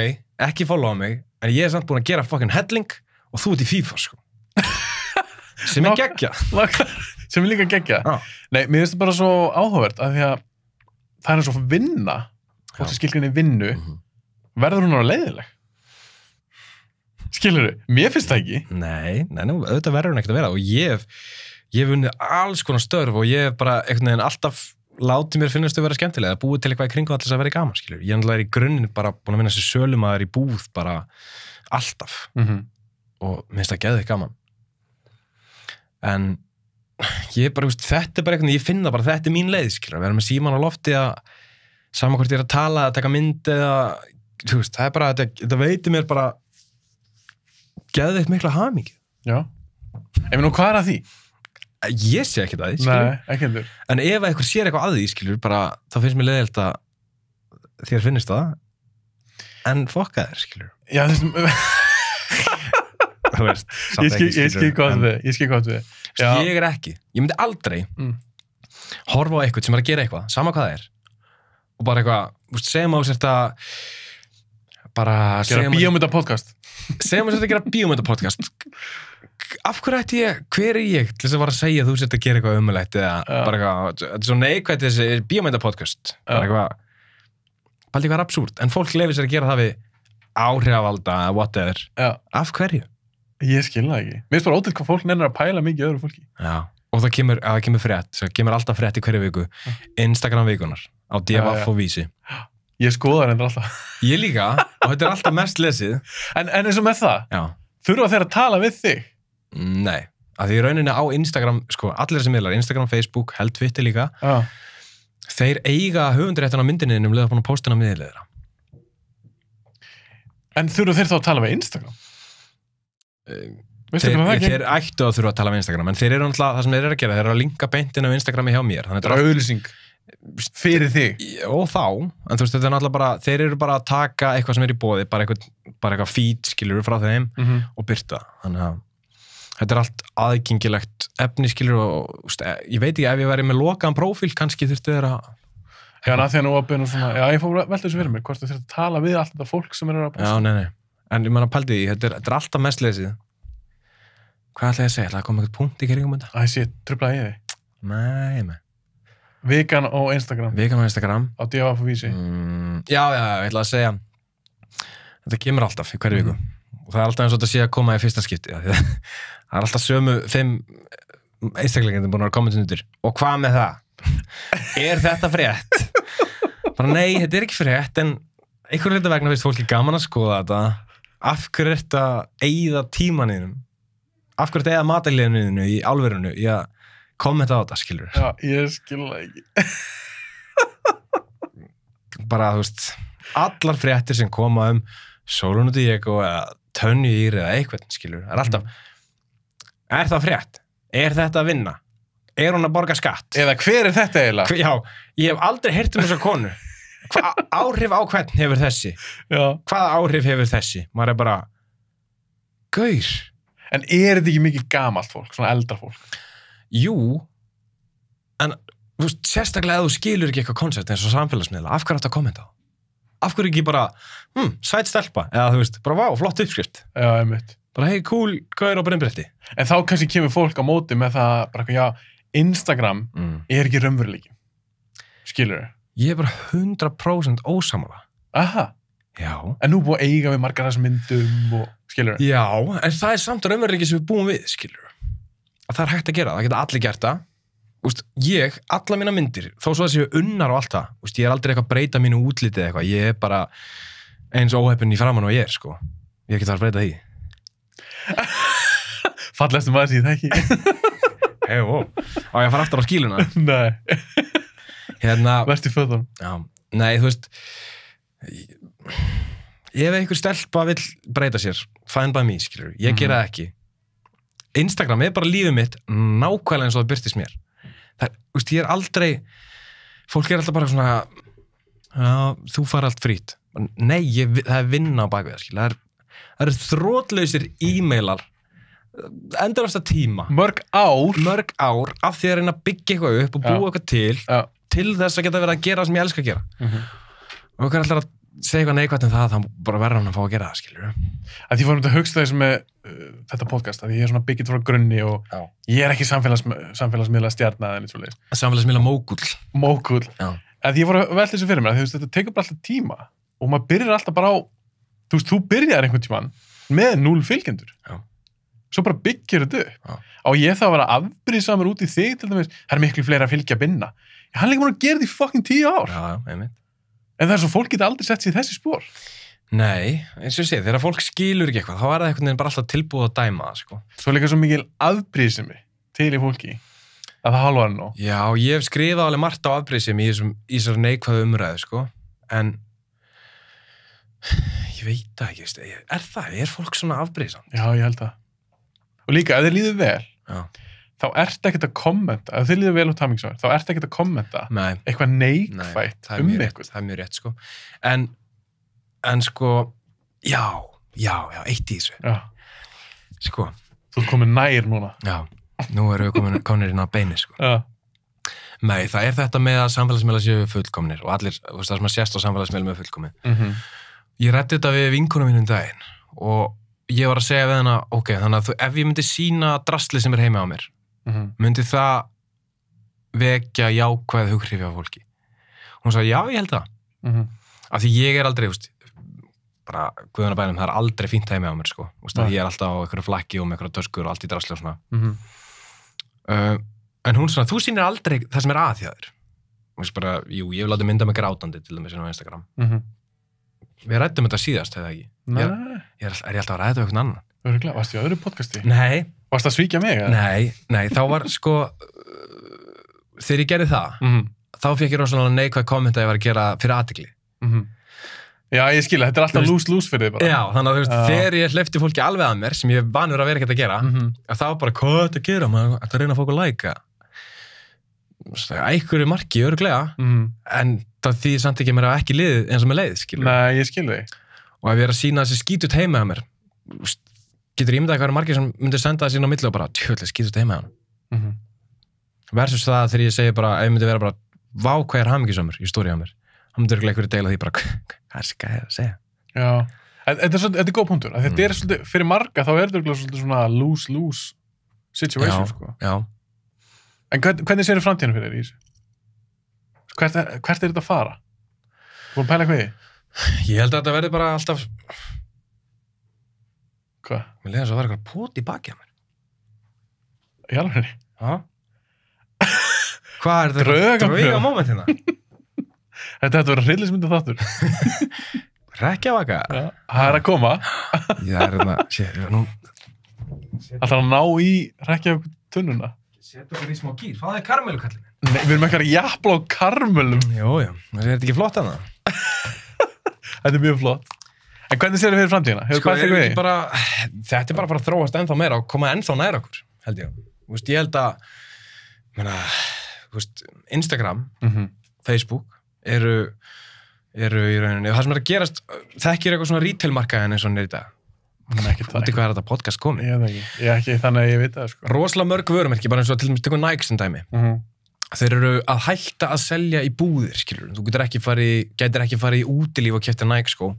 Speaker 1: ekki followa mig, en ég er samt búin að gera fucking helling og þú ert í FIFA, sko. Sem er geggja.
Speaker 2: Sem er líka geggja. Nei, mér finnst þetta bara svo áhugavert af því að það er eins og vinna, fólk sem skilgrinni vinnu, verður hún að leiðileg. Skilurðu? Mér finnst það ekki.
Speaker 1: Nei, auðvitað verður hún ekkert að vera og ég hef vunnið alls konar störf og ég hef bara einhvern veginn alltaf látið mér finnast að vera skemmtilega, búið til eitthvað í kringu allir að vera gaman, skilur. Ég er í grunninn bara búin að vinna sér sölumaður í búð bara alltaf og minnst það geðið gaman. En ég bara, þetta er bara eitthvað, ég finna bara, þetta er mín leið, skilur, að vera með síman á lofti að sama hvort ég er að tala, að taka mynd eða, það er bara, þetta veitir mér bara geðið mikla hamingju.
Speaker 2: Já. Ef nú, hvað er að því?
Speaker 1: Ég sé ekki það, skilur.
Speaker 2: Nei, ekki endur.
Speaker 1: En ef eitthvað sér eitthvað að því, skilur, bara, þá finnst mér leiðilegt að þér finnist það, en fokka þér, skilur.
Speaker 2: Já, ég skil gott við.
Speaker 1: Ég er ekki. Ég myndi aldrei horfa á eitthvað sem er að gera eitthvað, sama hvað það er. Og bara eitthvað, segjum á sért að bara...
Speaker 2: Gera bíómyndapodcast.
Speaker 1: Segjum á sért að gera bíómyndapodcast. Af hverju ætti ég, hver er ég til þess að vara að segja að þú sért að gera eitthvað umulegt eða bara eitthvað, þetta er svo neikvægt þessi bíómyndapodcast. Bara eitthvað, baldi eitthvað absúrt. En fólk lefir sér að gera það við áhrifavalda, whatever. Af hverju?
Speaker 2: Ég skil það ekki. Mér finnst bara ótrúlega hvað fólk nennir að pæla mikið öðru fólki.
Speaker 1: Já, og það kemur frétt, það kemur alltaf frétt í hverju viku, Instagram vikunar, á DFF og Vísi.
Speaker 2: Ég skoða reyndar alltaf.
Speaker 1: Ég líka, og þetta er alltaf mest lesið.
Speaker 2: En eins og með það, þurfa þeir að tala við þig?
Speaker 1: Nei, af því rauninni á Instagram, allir þessi miðlar, Instagram, Facebook, held Twitter líka, þeir eiga höfundaréttan á myndinni um leið að búin að posta inn á miðliðra.
Speaker 2: En þurfa þeir þá að tala við Instagram?
Speaker 1: Þeir ættu að þurfa að tala með Instagram en þeir eru náttúrulega, það sem þeir eru að gera, þeir eru að linka beintin á Instagrami hjá mér, þannig að
Speaker 2: þetta er auðlýsing fyrir þig
Speaker 1: og þá, en þetta er náttúrulega bara, þeir eru bara að taka eitthvað sem er í boði, bara eitthvað feed skilur frá þeim og byrta, þannig að þetta er allt aðgengilegt efni skilur og ég veit ekki ef ég væri með lokaðan prófíl, kannski þurftu þeir að
Speaker 2: þegar nú opinn og svona, ég fór velta þessu fyrir mér, hvort þeir tala við allt þetta fólk sem eru að posta.
Speaker 1: Já, nei. En ég manna pældi því, þetta er alltaf mest lesið. Hvað ætla ég að segja? Það kom eitthvað punkt í kringum þetta?
Speaker 2: Ég sé, truflaði ég þig?
Speaker 1: Nei.
Speaker 2: Vikan og Instagram. Á DFF og Vísi.
Speaker 1: Já, ég ætla að segja. Þetta kemur alltaf í hverju viku. Og það er alltaf eins og þetta sé að koma í fyrsta skipti. Það er alltaf sömu 5 einstaklingar búin að vera komin undir. Og hvað með það? Er þetta frétt? Bara nei, þetta er ekki frétt, en einhverju hluta vegna finnst fólki gaman að skoða þetta. Af hverju er þetta að eyða tímaninum? Af hverju er þetta að eyða mataliðinu í álverinu í að kommenta á þetta, skilur?
Speaker 2: Já, ég skil það ekki.
Speaker 1: Bara, allar fréttir sem koma Sólon og Diego eða Tönju Ír eða eitthvað, skilur, alltaf er það frétt? Er þetta að vinna? Er hún að borga skatt?
Speaker 2: Eða hver er þetta eiginlega?
Speaker 1: Já, ég hef aldrei heyrt þessa konu. Hvað áhrif á hvern hefur þessi?
Speaker 2: Já.
Speaker 1: Hvaða áhrif hefur þessi? Maður er bara gaur.
Speaker 2: En er þetta ekki mikið gamalt fólk, svona eldra fólk?
Speaker 1: Jú, en þú veist, sérstaklega að þú skilur ekki eitthvað koncept eins og samfélagsmiðla, af hverju átt að kommenta á? Af hverju ekki bara, sæt stelpa, eða þú veist, bara vá, flott uppskrift.
Speaker 2: Já, einmitt.
Speaker 1: Bara hei, cool, gaur á brimbretti.
Speaker 2: En þá kannski kemur fólk á móti með það, bara já, Instagram er ekki raunveruleiki. Skilur þau?
Speaker 1: Ég er bara 100% ósammála.
Speaker 2: Aha.
Speaker 1: Já.
Speaker 2: En nú búið að eiga við margar þessum myndum og skilur þau?
Speaker 1: Já, en það er samt raunveruleiki sem við búum við, skilur þau. Að það er hægt að gera, það geta allir gert það. Úst, ég, alla mína myndir, þó svo að séu unnar og allt það, úst, ég er aldrei eitthvað að breyta mínu útlitið eitthvað, ég er bara eins óheppinn í framan og ég er, sko. Ég er ekki það að breyta því.
Speaker 2: Fallestu maður síðan ekki.
Speaker 1: Hei, ó. Á ég að fara aftur á skíluna?
Speaker 2: Nei.
Speaker 1: Hérna.
Speaker 2: Verst í fötunum.
Speaker 1: Já, nei, þú veist, ef einhver stelpa vill breyta sér, fine by me, skilur, ég gera það ekki. Instagram er bara lífið mitt, nákvæmlega eins og það byrtist mér. Það, veist, ég er aldrei, fólk er alltaf bara svona, já, þú fara allt frýtt. Nei, það er vinna á bakvið, skil. Það eru þrotlausir e-mailar, endurasta tíma.
Speaker 2: Mörg ár
Speaker 1: af því að reyna að byggja eitthvað upp og búa eitthvað til þess að geta verið að gera það sem ég elska að gera. Og okkar alltaf að segja eitthvað neikvægt en það bara verður hann að fá að gera það, skilur við.
Speaker 2: Að ég fór að hugsa þess með þetta podcast, að ég er svona byggitt frá grunni og ég er ekki samfélagsmiðla stjarna eða neitt svoleiðis.
Speaker 1: Samfélagsmiðla mógull.
Speaker 2: Já. Að ég fór að velta þessu fyrir mér, að þetta tekur bara alltaf tíma og maður byrjar alltaf bara á, þú byrjar einhvern tímann með 0 fylgjendur. Já. Svo bara byggir þetta upp. Á ég þá að vera afbrýðsamur út í þig til dæmis, það er miklu fleira að fylgja binna. Hann er ekki múin að gera þetta í fucking 10 ár.
Speaker 1: Já, einmitt.
Speaker 2: En það er svo fólk geta aldrei sett sér í þessi spór.
Speaker 1: Nei, eins og ég segi, þegar fólk skilur ekki eitthvað, þá er það einhvern veginn bara alltaf tilbúið að dæma það, sko.
Speaker 2: Svo er líka svo mikil afbrýðsemi til í fólki, að það hálfa hann nú.
Speaker 1: Já, ég hef skrifað alveg margt á afbrýðsemi í þessar neikvæðu umræðu, sko, en ég veit það ekki, er fólk svona afbrýðsamt?
Speaker 2: Já, ég held það. Og líka, ef þið líður vel, þá ertu ekkert að kommenta, ef þið líður vel á tamingsvæður, þá ertu ekkert að kommenta eitthvað neikvætt eitthvað.
Speaker 1: Það er mjög rétt, sko. En sko, já, eitt í þessu.
Speaker 2: Já.
Speaker 1: Sko.
Speaker 2: Þú ert komin nær núna.
Speaker 1: Já, nú erum við kominir inn á beini, sko.
Speaker 2: Já.
Speaker 1: Nei, það er þetta með að samfélagsmiðlar séu fullkomnir og allir, það sem að sést á samfélagsmiðlum er fullkomið. Ég ræddi þetta við vinkonu mínu daginn og ég var að segja við hana, ok, þannig að ef ég myndi sýna drasli sem er heima á mér, myndi það vekja jákvæð hughrifja af fólki. Hún sagði, já, ég held það. Af því ég er aldrei, bara guðunabænum, það er aldrei fínt heima á mér, sko. Ég er alltaf á einhverju flakki og með einhverju töskur og allt í drasli og svona. En hún sagði, þú sýnir aldrei það sem er að þér. Bara, jú, ég vil láta mynda mig grátandi til dæmis á Instagram. Við ræddum þetta síðast, hefði ekki?
Speaker 2: Nei.
Speaker 1: Er ég alltaf að ræða eitthvað annan?
Speaker 2: Örugglega, varstu í öðru podcasti?
Speaker 1: Nei.
Speaker 2: Varstu að svíkja mig?
Speaker 1: Nei, þá var sko, þegar ég gerði það, þá fekk ég rosalega neikvæð kommenta að ég var að gera fyrir athygli.
Speaker 2: Já, ég skilja, þetta er alltaf lose-lose fyrir þig bara.
Speaker 1: Já, þannig að þú veist, þegar ég hleypti fólki alveg að mér, sem ég vanur að vera ekkert að gera, að þá bara, hvað er þetta að gera? Maður ætla að reyna að fá okkur like. Einhverju marki, örugglega, en það því samt ekki mér að ekki liðið eins og með leið, skilur.
Speaker 2: Nei, ég skil þig.
Speaker 1: Og ef ég er að sína þessi skítut heima á mér, getur ímyndað eitthvað margir sem myndir senda það sín á milli og bara, tjóðlega skítut heima á hann. Versus það þegar ég segi bara, ef ég myndi vera bara, vá hvað er hamingjusamur í stóri á mér, þá myndir örugglega einhverju deila því bara, hvað er skæðið að segja?
Speaker 2: Já, þetta er góð punktur. Þetta er svolítið, fyrir marga þá er þetta örugglega svolítið svona lose-lose situation, sko.
Speaker 1: Já.
Speaker 2: En hvernig séu framtíðin fyrir þér í þessu? Hvert er þetta að fara? Þú voru að pæla hvað í?
Speaker 1: Ég held að þetta verði bara alltaf...
Speaker 2: Hvað?
Speaker 1: Mér leiði þess að vera eitthvað pót í baki á mér.
Speaker 2: Í alveg?
Speaker 1: Já. Hvað er þetta? Drauga momentina?
Speaker 2: Þetta verður hryllismynda þáttur.
Speaker 1: Rekkjavaka?
Speaker 2: Já, það er að koma.
Speaker 1: Já, nú...
Speaker 2: Alltaf að ná í rekkjavakutunnuna.
Speaker 1: Sett okkur í smá gýr. Fáðu þig karmelu, kallinn.
Speaker 2: Nei, við erum eitthvað jafnla á karmölum.
Speaker 1: Jó, það er þetta ekki flott hana.
Speaker 2: Þetta mjög flott. En hvernig sér þið fyrir framtíðina?
Speaker 1: Þetta bara að þróast ennþá meira og koma ennþá nær okkur, held ég. Ég held að Instagram, Facebook eru í rauninni, það sem að gerast, þekkir eitthvað svona retail-markaðin eins og hann í dag. Úti hvað þetta podcast komið?
Speaker 2: Ég ekki þannig að ég veit það, sko.
Speaker 1: Rosalega mörg vörumerki, bara eins og til dæmis tökum Nike sem dæmi. Þeir eru að hætta að selja í búðir, skilur. Þú gætir ekki farið í útilíf og keypta Nike skó.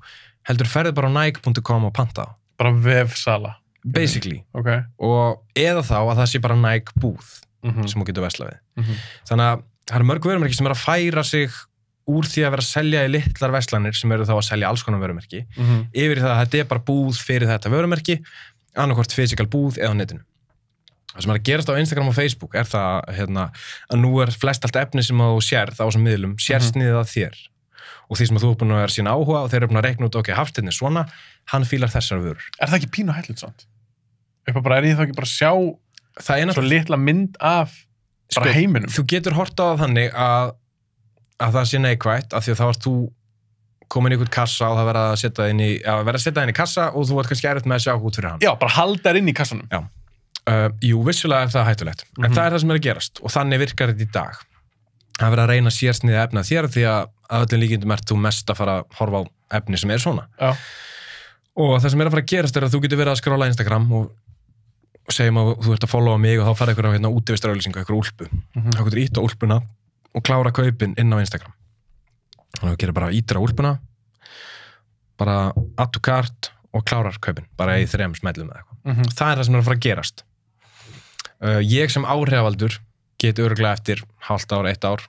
Speaker 1: Heldur ferðið bara á nike.com og panta.
Speaker 2: Bara vefsala.
Speaker 1: Basically.
Speaker 2: Okay.
Speaker 1: Og eða þá að það sé bara Nike búð sem þú getur veslað við. Þannig að það eru mörg vörumerki sem eru að færa sig úr því að vera að selja í litlar verslanir sem eru þá að selja alls konar vörumerki yfir það að þetta er bara búð fyrir þetta vörumerki, annarkvort physical búð eða á netinu. Það sem er að gerast á Instagram og Facebook er það að nú er flest allt efni sem þú sérð á þessum miðlum sérsniðið að þér og því sem þú er búin að vera sína áhuga og þeir eru búin að reikna út Hafsteinn er svona, hann fílar þessar vörur.
Speaker 2: Er það ekki pínu hættilegt svona? Bara er ég þá ekki bara að sjá svo litla mynd af bara heiminum?
Speaker 1: Þú getur hort á það þannig að það sé neikvætt af því að þá ert þú komin í einhvern kassa og það verða að setja það inn í kassa og þú ert kannski erfitt með að sjá út fyrir hann.
Speaker 2: Já, bara halda þær inn í kassanum.
Speaker 1: Já. Jú, vissulega er það hættulegt. En það er það sem er að gerast og þannig virkar þetta í dag. Það verða að reyna sérsniðið efni að þér því að öllum líkindum ert þú mest að fara að horfa á efni sem er svona.
Speaker 2: Já.
Speaker 1: Og það sem er að fara að gerast er að þú getur verið að skrolla Instagram og segjum að þú ert að followa mig og þá fara ykkur á útivistarauglýsingu, ykkur úlpu. Þá getur ítt á úlpuna og klára kaupin inn á Instagram. Þannig að þú gerir bara ítir á úlpuna, bara add to cart og klárar kaupin, bara í 3 smellum eða eitthvað. Það er það sem er að fara að gerast. Ég sem áhrifavaldur get örugglega eftir hálft ár, 1 ár,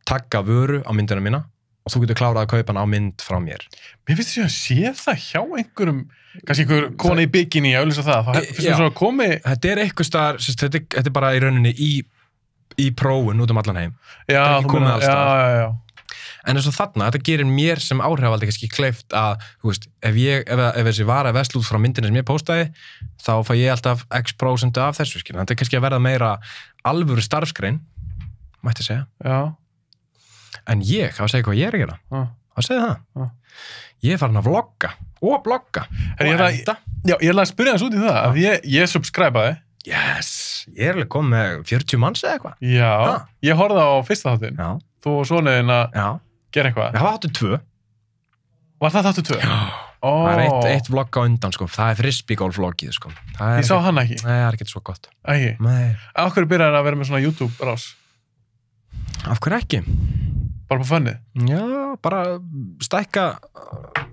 Speaker 1: tagga vöru á myndina mína og þú getur klárað að kaupa hana á mynd frá mér.
Speaker 2: Mér finnst þess að sé það hjá einhverjum, kannski einhver kona í bikini að auðlýsa það. Það finnst þess að komi...
Speaker 1: Þetta er eitthvað staðar, þetta er bara í rauninni í prófun út allan heim.
Speaker 2: Já,
Speaker 1: já. En eins og þarna, þetta gerir mér sem áhrifavaldi kannski kleift að, þú veist, ef þessi vara vesl út frá myndinni sem ég postaði, þá fæ ég alltaf x% af þessu, skilja. Þetta er kannski að verða meira alvöru starfsgrein, mætti segja.
Speaker 2: Já.
Speaker 1: En ég, það var að segja hvað ég er að gera. Það var að segja það. Ég er farin að vlogga og blogga og enda.
Speaker 2: Já, ég ætla að spyrja þess út í það, að ég subscribe-aði.
Speaker 1: Yes, ég er alveg komið með 40 manns eða eitthvað.
Speaker 2: Já, ég horfði á fyrsta þáttinn.
Speaker 1: Já.
Speaker 2: Þú og svoleiðin að gera eitthvað.
Speaker 1: Það var þáttur 2.
Speaker 2: Var það þáttur 2?
Speaker 1: Já. Það er eitt vlogg á undan, sko. Það er frisbeegolf-vloggið, sko.
Speaker 2: Ég sá hann ekki.
Speaker 1: Nei, það er ekkert svo gott.
Speaker 2: Ekki?
Speaker 1: Nei.
Speaker 2: Af hverju byrjar það að vera með svona YouTube-rás?
Speaker 1: Af hverju ekki?
Speaker 2: Bara på funnið?
Speaker 1: Já, bara stækka,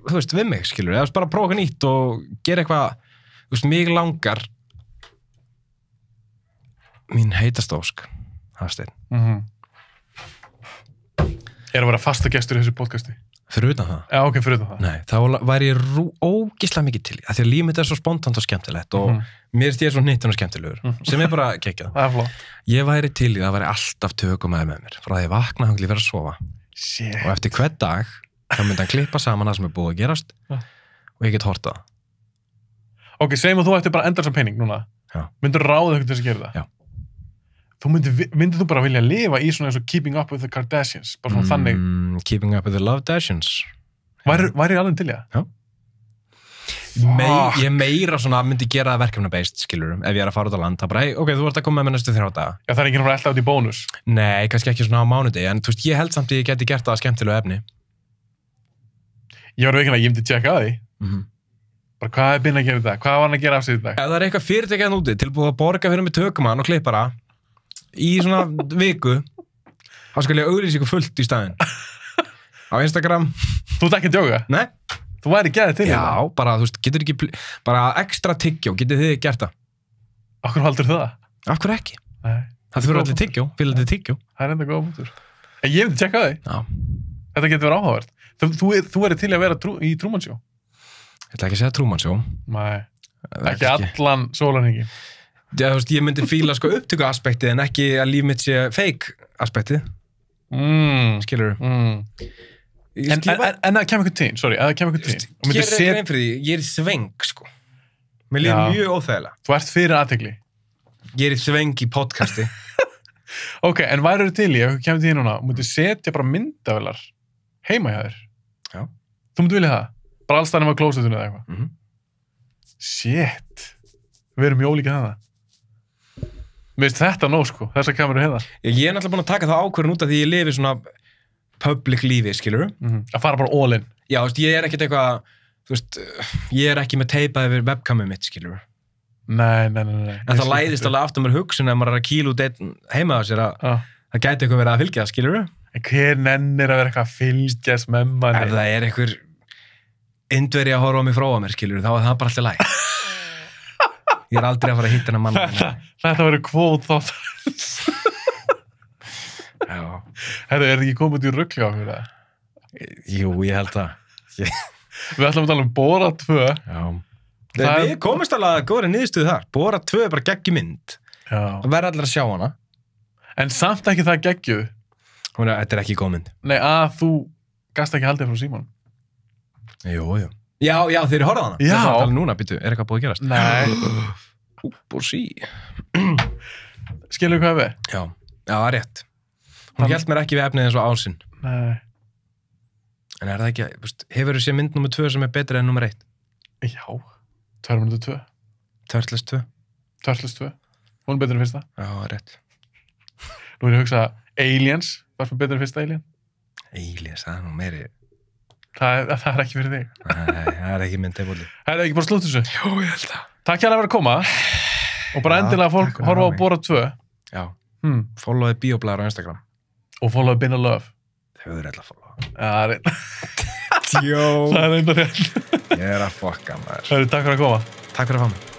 Speaker 1: þú veist, við mig, skilur. Eða bara prófa eitthvað nýtt og gera eitthvað, þú veist, mig langar mín heitasta ósk, Hafsteinn.
Speaker 2: Er að vera fasta gestur í þessu podcasti?
Speaker 1: Fyrir utan það?
Speaker 2: Já, ok, fyrir utan það.
Speaker 1: Nei, þá væri ég ógeðslega mikið til. Af því að líf mitt er svo spontant og skemmtilegt og mér er svo hnittinn og skemmtilegur, sem er bara geggjað.
Speaker 2: Það er flott.
Speaker 1: Ég væri til í það væri alltaf tökumæður með mér. Frá því að vakna hangli verið að sofa.
Speaker 2: Shit.
Speaker 1: Og eftir hvern dag, þá myndi hann klippa saman það sem er búið að gerast og ég get hortað.
Speaker 2: Ok, segjum að þú ætti bara endar sem pening núna.
Speaker 1: Já.
Speaker 2: Myndir ráða eitthvað til þess að gera það?
Speaker 1: Já.
Speaker 2: Myndir þú bara vilja lifa í svona eins og Keeping Up with the Kardashians? Bara svona þannig?
Speaker 1: Keeping Up with the Kardashians.
Speaker 2: Væri ég alveg til í það?
Speaker 1: Já. Ég meira svona myndi gera það verkefna-based, skilur, ef ég er að fara út á land. Það bara, hey, ok, þú ert að koma með næstu 3 daga. Já,
Speaker 2: það er ekki náttúrulega alltaf út í bónus.
Speaker 1: Nei, kannski ekki svona á mánudegi, en þú veist, ég held samt að ég geti gert það skemmtilegu efni.
Speaker 2: Ég var veikinn að ég myndi tjekka að því. Bara, hvað er Binn að gera í dag? Hvað var hann að gera af sig í dag?
Speaker 1: Ef það er eitthvað fyrirtæki að núti tilbúið að borga fyrir mig tökumann og klippara í svona viku, þá skal ég auglýsa ykkur fullt í staðinn. Á Instagram.
Speaker 2: Þú ert ekki að djóka?
Speaker 1: Nei.
Speaker 2: Þú væri geðið til
Speaker 1: þetta? Já, bara, þú veist, getur ekki, bara ekstra tyggjó, getið þið gert það?
Speaker 2: Af hverju haldur það?
Speaker 1: Af hverju ekki?
Speaker 2: Nei.
Speaker 1: Það fyrir allir tyggjó, fyrir allir tyggjó.
Speaker 2: Það er enda góða punktur. En ég myndi tjekka þig.
Speaker 1: Já.
Speaker 2: Þetta getur verið áhugavert. Þú er til að vera í Truman Show.
Speaker 1: Ég ætla ekki að segja Truman Show.
Speaker 2: Nei. Ekki allan sólarhringinn.
Speaker 1: Já, þú veist, ég myndi fíla sko upptöku aspektið en ekki að líf mitt sé fake aspektið. Skilurðu?
Speaker 2: En það kemur eitthvað tíðin, sorry, að það kemur eitthvað tíðin.
Speaker 1: Ég er grein fyrir því, ég er í sveng, sko. Mér líður mjög óþægilega.
Speaker 2: Þú ert fyrir athygli.
Speaker 1: Ég er í sveng í podcasti.
Speaker 2: Ok, en værirðu til í, ef kemur tíðin núna, þú myndir setja bara myndavélar heima hjá þér.
Speaker 1: Já.
Speaker 2: Þú myndir vilja það? Bara alls þannig með klósetunni eða eitthvað. Shit. Við erum mjög ólíkið það. Mér finnst þetta nóg, sko. Þessar kameru hérna.
Speaker 1: Ég er náttúrulega búin að taka það ákvörðun út af því ég lifi svona public lífi, skilur.
Speaker 2: Að fara bara all in.
Speaker 1: Já, þú veist, ég er ekkert eitthvað, þú veist, ég er ekki með teipað yfir webkamið mitt, skilur.
Speaker 2: Nei.
Speaker 1: En það læðist alveg aftur mér hugsun ef maður er að kýla út einn heima á sér að það gæti eitthvað verið að fylgja, skilur.
Speaker 2: En hver nennir að vera eitthvað að fylgjast með manni?
Speaker 1: Ef það er einhver Indveri að horfa á mig frá að mér, skilur, þá er það bara alltaf læg. Ég er aldrei að fara að hitta hennar mann.
Speaker 2: Þetta verður kvót þáttar.
Speaker 1: Já.
Speaker 2: Herru, er það ekki komið út í rugli á okkur, eða?
Speaker 1: Jú, ég held það.
Speaker 2: Við ætlum að tala um Bora 2.
Speaker 1: Já. Við komumst alveg að góðri niðurstöðu þar. Bora 2 er bara geggjumynd.
Speaker 2: Já. Það
Speaker 1: verður allir að sjá hana.
Speaker 2: En samt ekki það geggjuð.
Speaker 1: Þetta er ekki góð mynd.
Speaker 2: Nei, þú gast ekki haldið frá Símon.
Speaker 1: Jú. Já, þeir eru horfað hana.
Speaker 2: Já.
Speaker 1: Það er alveg núna, býtu, er eitthvað búið að gerast?
Speaker 2: Nei.
Speaker 1: Húp og sí.
Speaker 2: Skilur hvað við?
Speaker 1: Já, það er rétt. Hún hélt mér ekki við efnið eins og Ásinn.
Speaker 2: Nei.
Speaker 1: En er það ekki, hefur þú séð mynd nummer 2 sem er betri en nummer 1?
Speaker 2: Já. Terminator 2.
Speaker 1: Turtles 2.
Speaker 2: Turtles 2. Hún er betri en fyrsta.
Speaker 1: Já, það er rétt.
Speaker 2: Nú er ég að hugsa Aliens. Varst betri en fyrsta Alien?
Speaker 1: Aliens, það er nú meiri...
Speaker 2: Það er ekki fyrir þig.
Speaker 1: Nei, það er ekki mynd eifóli.
Speaker 2: Það er ekki bara slútt þessu?
Speaker 1: Jú, ég held það.
Speaker 2: Takk hjá að vera að koma. Og bara endilega fólk horfa á Bora 2.
Speaker 1: Já. Followði Bioblæður á Instagram.
Speaker 2: Og followði Been a Love.
Speaker 1: Þau eru alltaf að followa.
Speaker 2: Það er einnig rétt.
Speaker 1: Ég er að fokka maður.
Speaker 2: Takk fyrir að koma.
Speaker 1: Takk fyrir að fá mig.